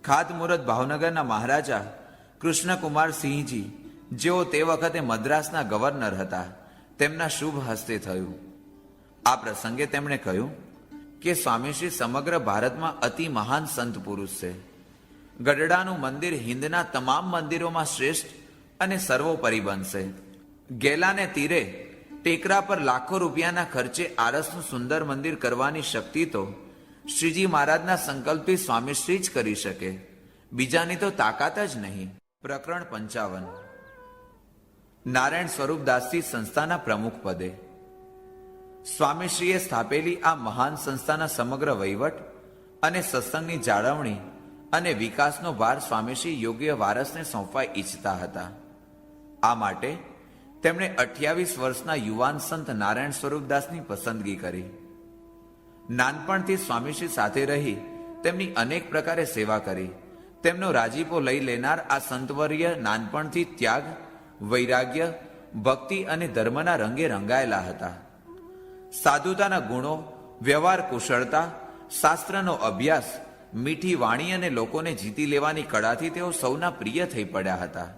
ખાતમુહૂર્ત ભાવનગરના મહારાજા કૃષ્ણકુમાર સિંહજી, જેઓ તે વખતે મદ્રાસના ગવર્નર હતા, તેમના શુભ હસ્તે થયું. આ પ્રસંગે તેમણે કહ્યું કે સ્વામીશ્રી સમગ્ર ભારતમાં અતિ મહાન સંત પુરુષ છે. ગઢડાનું મંદિર હિંદના તમામ મંદિરોમાં શ્રેષ્ઠ અને સર્વોપરી બનશે. ગેલાને તીરે ટેકરા પર લાખો રૂપિયાના ખર્ચે આરસનું સુંદર મંદિર કરવાની શક્તિ તો શ્રીજી મહારાજના સંકલ્પથી સ્વામીશ્રી જ કરી શકે, બીજાની તો તાકાત જ નહીં. પ્રકરણ 55. નારાયણ સ્વરૂપદાસજી સંસ્થાના પ્રમુખ પદે. સ્વામીશ્રીએ સ્થાપેલી આ મહાન સંસ્થાના સમગ્ર વહીવટ અને સત્સંગની જાળવણી અને વિકાસનો ભાર સ્વામીશ્રી યોગ્ય વારસને સોંપવા ઈચ્છતા હતા. આ માટે તેમણે 28 વર્ષના યુવાન સંત નારાયણ સ્વરૂપદાસની પસંદગી કરી. નાનપણથી સ્વામીશ્રી સાથે રહી તેમની અનેક પ્રકારે સેવા કરી. તેમનો રાજીપો લઈ લેનાર આ સંતવર્ય નાનપણથી ત્યાગ, વૈરાગ્ય, ભક્તિ અને ધર્મના રંગે રંગાયેલા હતા. સાધુતાના ગુણો, વ્યવહાર કુશળતા, શાસ્ત્રનો અભ્યાસ, મીઠી વાણી અને લોકોને જીતી લેવાની કળાથી તેઓ સૌના પ્રિય થઈ પડ્યા હતા.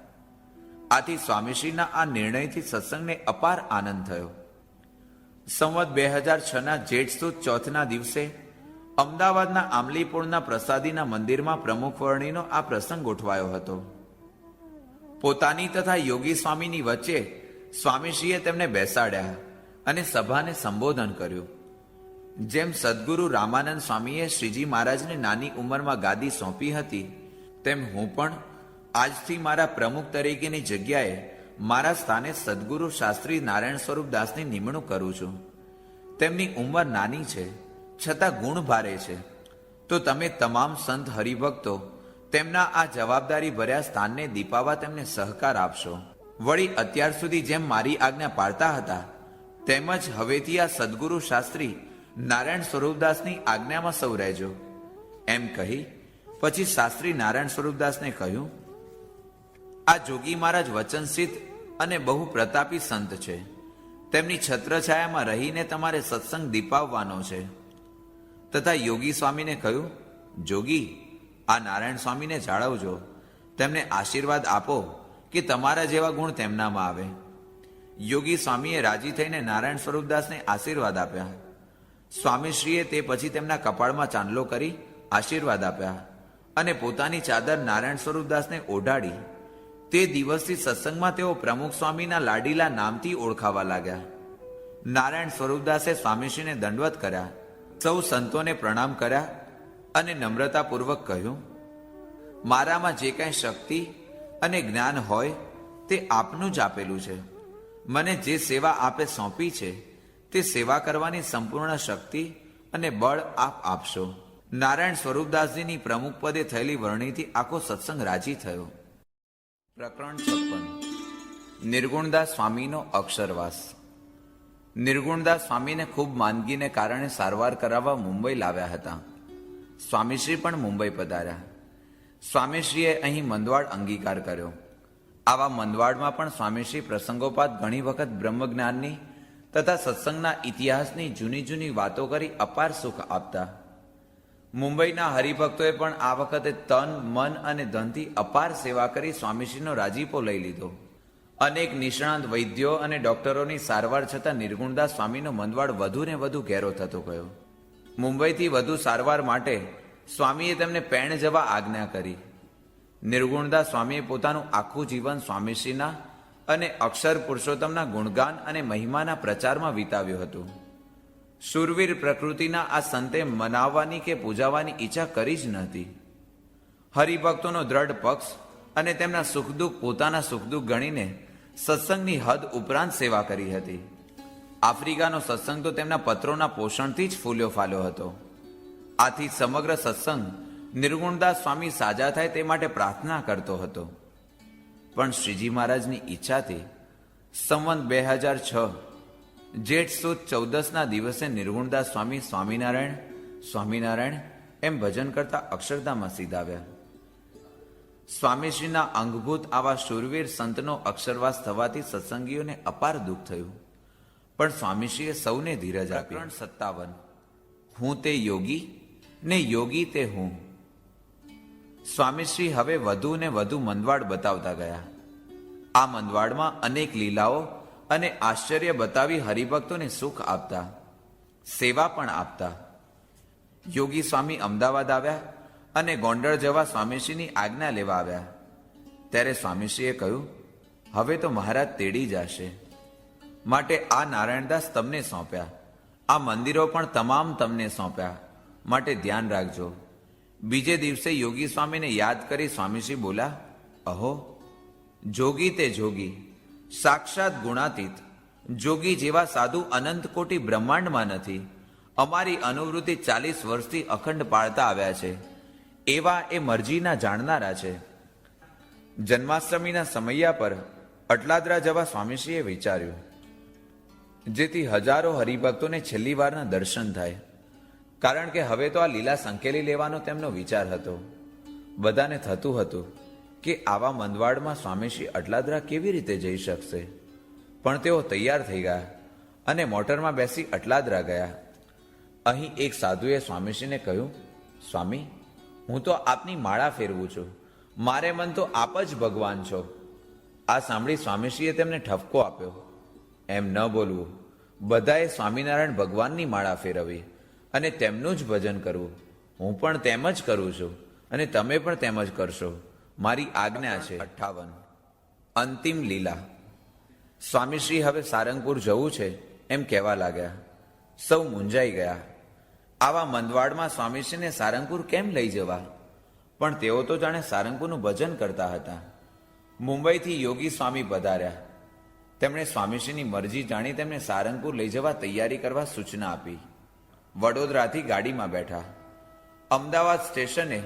આથી સ્વામીશ્રીના આ નિર્ણયથી સત્સંગને અપાર આનંદ થયો. સંવત 2006ના જેઠ સુદ ચોથના દિવસે અમદાવાદના આમલીપુરના પ્રસાદીના મંદિરમાં પ્રમુખ વર્ણીનો આ પ્રસંગ ગોઠવાયો હતો. પોતાની તથા યોગી સ્વામીની વચ્ચે સ્વામીશ્રીએ તેમને બેસાડ્યા અને સભાને સંબોધન કર્યું. જેમ સદગુરુ રામાનંદ સ્વામીએ શ્રીજી મહારાજને નાની ઉંમરમાં ગાદી સોંપી હતી, તેમ હું પણ આજથી મારા પ્રમુખ તરીકેની જગ્યાએ મારા સ્થાને સદગુરુ શાસ્ત્રી નારાયણ સ્વરૂપદાસની નિમણૂક કરું છું. તેમની ઉંમર નાની છે, છતાં ગુણ ભારે છે, તો તમે તમામ સંત હરિભક્તો તેમના આ જવાબદારી ભર્યા સ્થાનને દીપાવવા તેમને સહકાર આપશો. વળી અત્યાર સુધી જેમ મારી આજ્ઞા પાળતા હતા, તેમજ હવેથી આ સદગુરુ શાસ્ત્રી નારાયણ સ્વરૂપદાસની આજ્ઞામાં સૌ રહેજો. એમ કહી પછી શાસ્ત્રી નારાયણ સ્વરૂપદાસને કહ્યું, આ જોગી મહારાજ વચનસિદ્ધ અને બહુ પ્રતાપી સંત છે. તેમની છત્રછાયામાં રહીને તમારે સત્સંગ દીપાવવાનો છે. તથા યોગી સ્વામીને કહ્યું, જોગી, આ નારાયણ સ્વામીને જાળવજો. તેમને આશીર્વાદ આપો કે તમારા જેવા ગુણ તેમનામાં આવે. યોગી સ્વામીએ રાજી થઈને નારાયણ સ્વરૂપદાસને આશીર્વાદ આપ્યા. સ્વામીશ્રીએ તે પછી તેમના કપાળમાં ચાંદલો કરી આશીર્વાદ આપ્યા અને પોતાની ચાદર નારાયણ સ્વરૂપદાસને ઓઢાડી. તે દિવસથી સત્સંગમાં તેઓ પ્રમુખ સ્વામીના લાડીલા નામથી ઓળખાવા લાગ્યા. નારાયણ સ્વરૂપદાસે સ્વામીશ્રીને દંડવત કર્યા, સૌ સંતોને પ્રણામ કર્યા અને નમ્રતાપૂર્વક કહ્યું, મારામાં જે કાંઈ શક્તિ અને જ્ઞાન હોય તે આપનું જ આપેલું છે. મને જે સેવા આપે સોંપી છે તે સેવા કરવાની સંપૂર્ણ શક્તિ અને બળ આપ આપશો. નારાયણ સ્વરૂપદાસજીની પ્રમુખ પદે થયેલી વરણીથી આખો સત્સંગ રાજી થયો. પ્રકરણ 56. નિર્ગુણદાસ સ્વામીનો અક્ષરવાસ. નિર્ગુણદાસ સ્વામીને ખૂબ માંદગીને કારણે સારવાર કરાવવા મુંબઈ લાવ્યા હતા. સ્વામીશ્રી પણ મુંબઈ પધાર્યા. સ્વામીશ્રીએ અહીં મંદવાડ અંગીકાર કર્યો. આવા મંદવાડમાં પણ સ્વામીશ્રી પ્રસંગોપાત ઘણી વખત બ્રહ્મજ્ઞાનની તથા સત્સંગના ઇતિહાસની જૂની જૂની વાતો કરી અપાર સુખ આપતા. મુંબઈના હરિભક્તોએ પણ આ વખતે તન, મન અને ધનથી અપાર સેવા કરી સ્વામીશ્રીનો રાજીપો લઈ લીધો. અનેક નિષ્ણાંત વૈદ્યો અને ડોક્ટરોની સારવાર છતાં નિર્ગુણદાસ સ્વામીનો મંદવાડ વધુ ને વધુ ઘેરો થતો ગયો. મુંબઈથી વધુ સારવાર માટે સ્વામીએ તેમને પેણ જવા આજ્ઞા કરી. નિર્ગુણદાસ સ્વામીએ પોતાનું આખું જીવન સ્વામીશ્રીના અને અક્ષર પુરુષોત્તમના ગુણગાન અને મહિમાના પ્રચારમાં વિતાવ્યું હતું. શૂરવીર પ્રકૃતિના આ સંતે મનાવવાની કે પૂજાવાની ઈચ્છા કરી જ નહોતી. હરિભક્તોનો દ્રઢ પક્ષ અને તેમના સુખદુઃખ પોતાના સુખદુઃખ ગણીને સત્સંગની હદ ઉપરાંત સેવા કરી હતી. આફ્રિકાનો સત્સંગ તો તેમના પત્રોના પોષણથી જ ફૂલ્યો ફાલ્યો હતો. આથી સમગ્ર સત્સંગ નિર્ગુણદાસ સ્વામી સાજા થાય તે માટે પ્રાર્થના કરતો હતો. પણ શ્રીજી મહારાજની ઈચ્છાથી સંવત 2006 જેઠ સુદ 14ના દિવસે નિર્ગુણદાસ સ્વામી સ્વામિનારાયણ સ્વામિનારાયણ એમ ભજન કરતા અક્ષરધામમાં સીધાવ્યા. સ્વામીશ્રીના અંગભૂત આવા શૂરવીર સંતનો અક્ષરવાસ થવાથી સત્સંગીઓને અપાર દુઃખ થયું. પણ સ્વામીશ્રીએ સૌને ધીરજ આપી. 57. હું તે યોગી ને યોગી તે હું. સ્વામીશ્રી હવે વધુ ને વધુ મંદવાડ બતાવતા ગયા. આ મંદવાડમાં અનેક લીલાઓ અને આશ્ચર્ય બતાવી હરિભક્તોને સુખ આપતા, સેવા પણ આપતા. યોગી સ્વામી અમદાવાદ આવ્યા અને ગોંડલ જવા સ્વામીશ્રીની આજ્ઞા લેવા આવ્યા. ત્યારે સ્વામીશ્રીએ કહ્યું, હવે તો મહારાજ તેડી જશે, માટે આ નારાયણદાસ તમને સોંપ્યા, આ મંદિરો પણ તમામ તમને સોંપ્યા, માટે ધ્યાન રાખજો. બીજે દિવસે યોગી સ્વામીને યાદ કરી સ્વામીશ્રી બોલ્યા, અહો, જોગી તે જોગી, સાક્ષાત ગુણાતીત, જોગી જેવા સાધુ અનંત કોટી બ્રહ્માંડમાં નથી. અમારી અનુવૃત્તિ 40 વર્ષથી અખંડ પાળતા આવ્યા છે, એવા એ મરજીના જાણનારા છે. જન્માષ્ટમીના સમૈયા પર અટલાદરા જવા સ્વામીશ્રીએ વિચાર્યું, જેથી હજારો હરિભક્તોને છેલ્લી વારના દર્શન થાય. કારણ કે હવે તો આ લીલા સંકેલી લેવાનો તેમનો વિચાર હતો. બધાને થતું હતું કે આવા મંદવાડમાં સ્વામીશ્રી અટલાદરા કેવી રીતે જઈ શકશે. પણ તેઓ તૈયાર થઈ ગયા અને મોટરમાં બેસી અટલાદરા ગયા. અહીં એક સાધુએ સ્વામીશ્રીને કહ્યું, સ્વામી, હું તો આપની માળા ફેરવું છું, મારે મન તો આપ જ ભગવાન છો. આ સાંભળી સ્વામીશ્રીએ તેમને ઠપકો આપ્યો, એમ ન બોલવું, બધાએ સ્વામિનારાયણ ભગવાનની માળા ફેરવી અને તેમનું જ ભજન કરવું. હું પણ તેમ જ કરું છું અને તમે પણ તેમ જ કરશો, મારી આજ્ઞા છે. 58 અંતિમ લીલા. સ્વામીશ્રી હવે સારંગપુર જવું છે એમ કહેવા લાગ્યા. સૌ મૂંઝાઈ ગયા. આવા મંદવાડમાં સ્વામીશ્રીને સારંગપુર કેમ લઈ જવા? પણ તેઓ તો જાણે સારંગપુરનું ભજન કરતા હતા. મુંબઈથી યોગી સ્વામી પધાર્યા. તેમણે સ્વામીશ્રીની મરજી જાણી તેમને સારંગપુર લઈ જવા તૈયારી કરવા સૂચના આપી. વડોદરાથી ગાડીમાં બેઠા. અમદાવાદ સ્ટેશને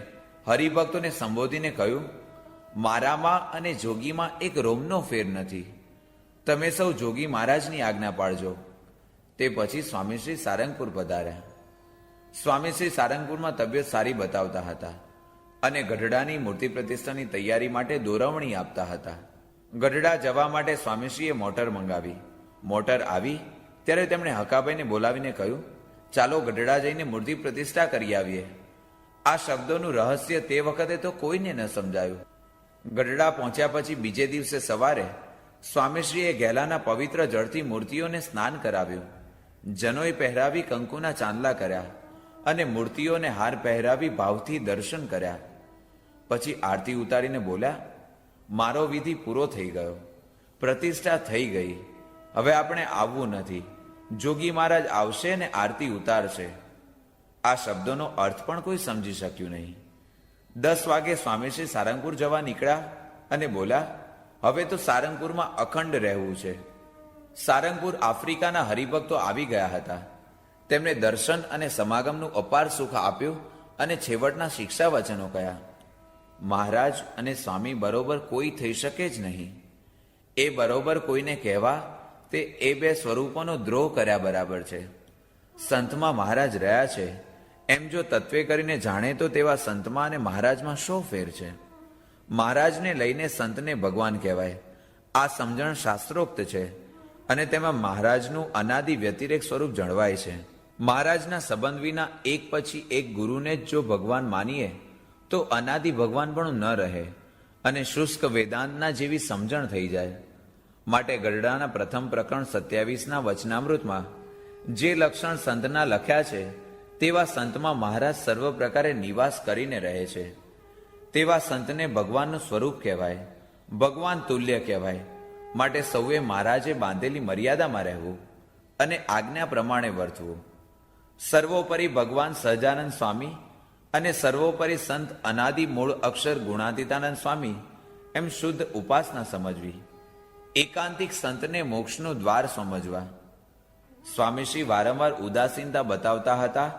હરિભક્તોને સંબોધીને કહ્યું, મારામાં અને જોગીમાં એક રોમનો ફેર નથી. તમે સૌ જોગી મહારાજની આજ્ઞા પાળજો. તે પછી સ્વામીશ્રી સારંગપુર પધાર્યા. સ્વામીશ્રી સારંગપુરમાં તબિયત સારી બતાવતા હતા અને ગઢડાની મૂર્તિ પ્રતિષ્ઠાની તૈયારી માટે દોરવણી આપતા હતા. ગઢડા જવા માટે સ્વામીશ્રીએ મોટર મંગાવી. મોટર આવી ત્યારે તેમણે હકાભાઈને બોલાવીને કહ્યું, ચાલો ગઢડા જઈને મૂર્તિ પ્રતિષ્ઠા કરી આવીએ. આ શબ્દોનું રહસ્ય તે વખતે તો કોઈને ન સમજાયું. ગઢડા પહોંચ્યા પછી બીજે દિવસે સવારે સ્વામીશ્રીએ ગેલાના પવિત્ર જળથી મૂર્તિઓને સ્નાન કરાવ્યું, જનોઈ પહેરાવી કંકુના ચાંદલા કર્યા અને મૂર્તિઓને હાર પહેરાવી ભાવથી દર્શન કર્યા. પછી આરતી ઉતારીને બોલ્યા, મારો વિધિ પૂરો થઈ ગયો, પ્રતિષ્ઠા થઈ ગઈ, હવે આપણે આવવું નથી. જોગી મહારાજ આવશે ને આરતી ઉતારશે. આ શબ્દોનો અર્થ પણ કોઈ સમજી શક્યું નહીં. 10 વાગે સ્વામીશ્રી સારંગપુર જવા નીકળ્યા અને બોલ્યા, હવે તો સારંગપુરમાં અખંડ રહેવું છે. સારંગપુર આફ્રિકાના હરિભક્તો આવી ગયા હતા. તેમણે દર્શન અને સમાગમનું અપાર સુખ આપ્યું અને છેવટના શિક્ષા વચનો કહ્યા. મહારાજ અને સ્વામી બરોબર કોઈ થઈ શકે જ નહીં. એ બરોબર કોઈને કહેવા તે એ બે સ્વરૂપોનો દ્રોહ કર્યા બરાબર છે. સંતમાં મહારાજ રહ્યા છે એમ જો તત્વે કરીને જાણે તો તેવા સંતમાં અને મહારાજમાં શો ફેર છે? મહારાજને લઈને સંતને ભગવાન કહેવાય. આ સમજણ શાસ્ત્રોક્ત છે અને તેમાં મહારાજનું અનાદિ વ્યતિરેક સ્વરૂપ જળવાય છે. મહારાજના સંબંધ વિના એક પછી એક ગુરુને જ જો ભગવાન માનીએ તો અનાદિ ભગવાન પણ ન રહે અને શુષ્ક વેદાંતના જેવી સમજણ થઈ જાય. માટે ગરડાના પ્રથમ પ્રકરણ 27ના વચનામૃતમાં જે લક્ષણ સંતના લખ્યા છે તેવા સંતમાં મહારાજ સર્વ પ્રકારે નિવાસ કરીને રહે છે. તેવા સંતને ભગવાનનું સ્વરૂપ કહેવાય, ભગવાન તુલ્ય કહેવાય. માટે સૌએ મહારાજે બાંધેલી મર્યાદામાં રહેવું અને આજ્ઞા પ્રમાણે વર્તવું. સર્વોપરી ભગવાન સહજાનંદ સ્વામી અને સર્વોપરી સંત અનાદિ મૂળ અક્ષર ગુણાતીતાનંદ સ્વામી એમ શુદ્ધ ઉપાસના સમજવી. એકાંતિક સંતને મોક્ષનું દ્વાર સમજવા. સ્વામીશ્રી વારંવાર ઉદાસીનતા બતાવતા હતા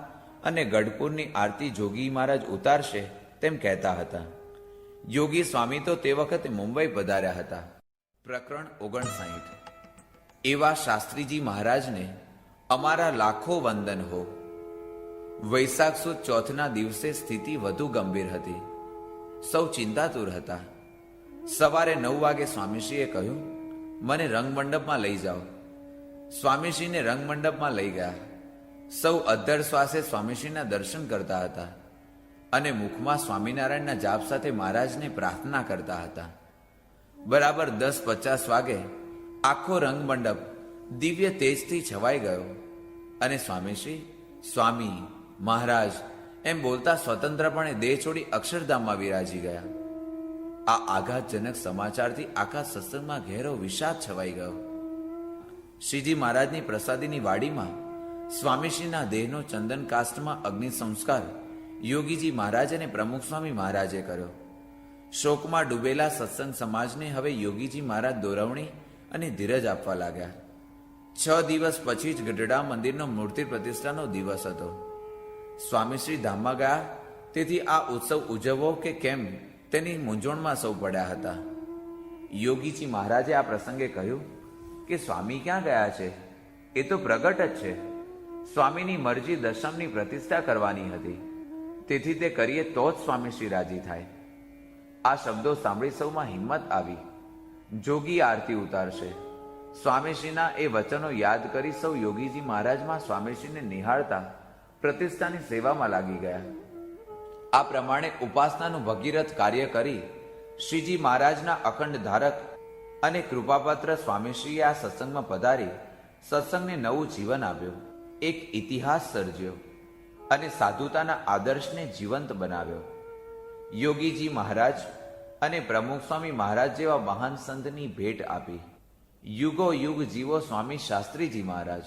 અને ગઢપુરની આરતી જોગી મહારાજ ઉતારશે તેમ કહેતા હતા. યોગી સ્વામી તો તે વખતે મુંબઈ પધાર્યા હતા. પ્રકરણ 59. એવા શાસ્ત્રીજી મહારાજને અમારા લાખો વંદન હો. વૈશાખ સુદ ચોથના દિવસે સ્થિતિ વધુ ગંભીર હતી. સૌ ચિંતાતુર હતા. સવારે 9 વાગે સ્વામીશ્રીએ કહ્યું, મને રંગમંડપમાં લઈ જાઓ. સ્વામીશ્રીને રંગમંડપમાં લઈ ગયા. સૌ અધ્ધર શ્વાસે સ્વામીશ્રીના દર્શન કરતા હતા અને મુખમાં સ્વામિનારાયણના જાપ સાથે મહારાજને પ્રાર્થના કરતા હતા. બરાબર 10:50 વાગે આખો રંગમંડપ દિવ્ય તેજથી છવાઈ ગયો અને સ્વામીશ્રી સ્વામી મહારાજ એમ બોલતા સ્વતંત્રપણે દેહ છોડી અક્ષરધામમાં વિરાજી ગયા. આ આઘાતજનક સમાચારથી આખા સત્સંગમાં ઘેરો વિષાદ છવાઈ ગયો. શ્રીજી મહારાજની પ્રસાદીની વાડીમાં સ્વામીશ્રીના દેહનો ચંદન કાષ્ટમાં અગ્નિ સંસ્કાર યોગીજી મહારાજ અને પ્રમુખ સ્વામી મહારાજે કર્યો. શોકમાં ડૂબેલા સત્સંગ સમાજને હવે યોગીજી મહારાજ દોરવણી અને ધીરજ આપવા લાગ્યા. 6 દિવસ પછી જ ગઢડા મંદિરનો મૂર્તિ પ્રતિષ્ઠાનો દિવસ હતો. સ્વામીશ્રી ધામમાં ગયા, તેથી આ ઉત્સવ ઉજવવો કે કેમ તેની મૂંઝવણમાં સૌ પડ્યા હતા. યોગીજી મહારાજે આ પ્રસંગે કહ્યું કે સ્વામી ક્યાં ગયા છે? એ તો પ્રગટ જ છે. સ્વામીની મરજી દશમની પ્રતિષ્ઠા કરવાની હતી, તેથી તે કરીએ તો જ સ્વામીશ્રી રાજી થાય. આ શબ્દો સાંભળી સૌમાં હિંમત આવી. જોગી આરતી ઉતારશે. સ્વામીશ્રીના એ વચનો યાદ કરી સૌ યોગીજી મહારાજમાં સ્વામીશ્રીને નિહાળતા પ્રતિષ્ઠાની સેવામાં લાગી ગયા. આ પ્રમાણે ઉપાસનાનું ભગીરથ કાર્ય કરી શ્રીજી મહારાજના અખંડ ધારક અને કૃપાપાત્ર સ્વામીશ્રીએ આ સત્સંગમાં પધારી સત્સંગને નવું જીવન આપ્યું, એક ઇતિહાસ સર્જ્યો અને સાધુતાના આદર્શને જીવંત બનાવ્યો. યોગીજી મહારાજ અને પ્રમુખ સ્વામી મહારાજ જેવા મહાન સંતની ભેટ આપી. યુગો યુગ જીવો સ્વામી શાસ્ત્રીજી મહારાજ.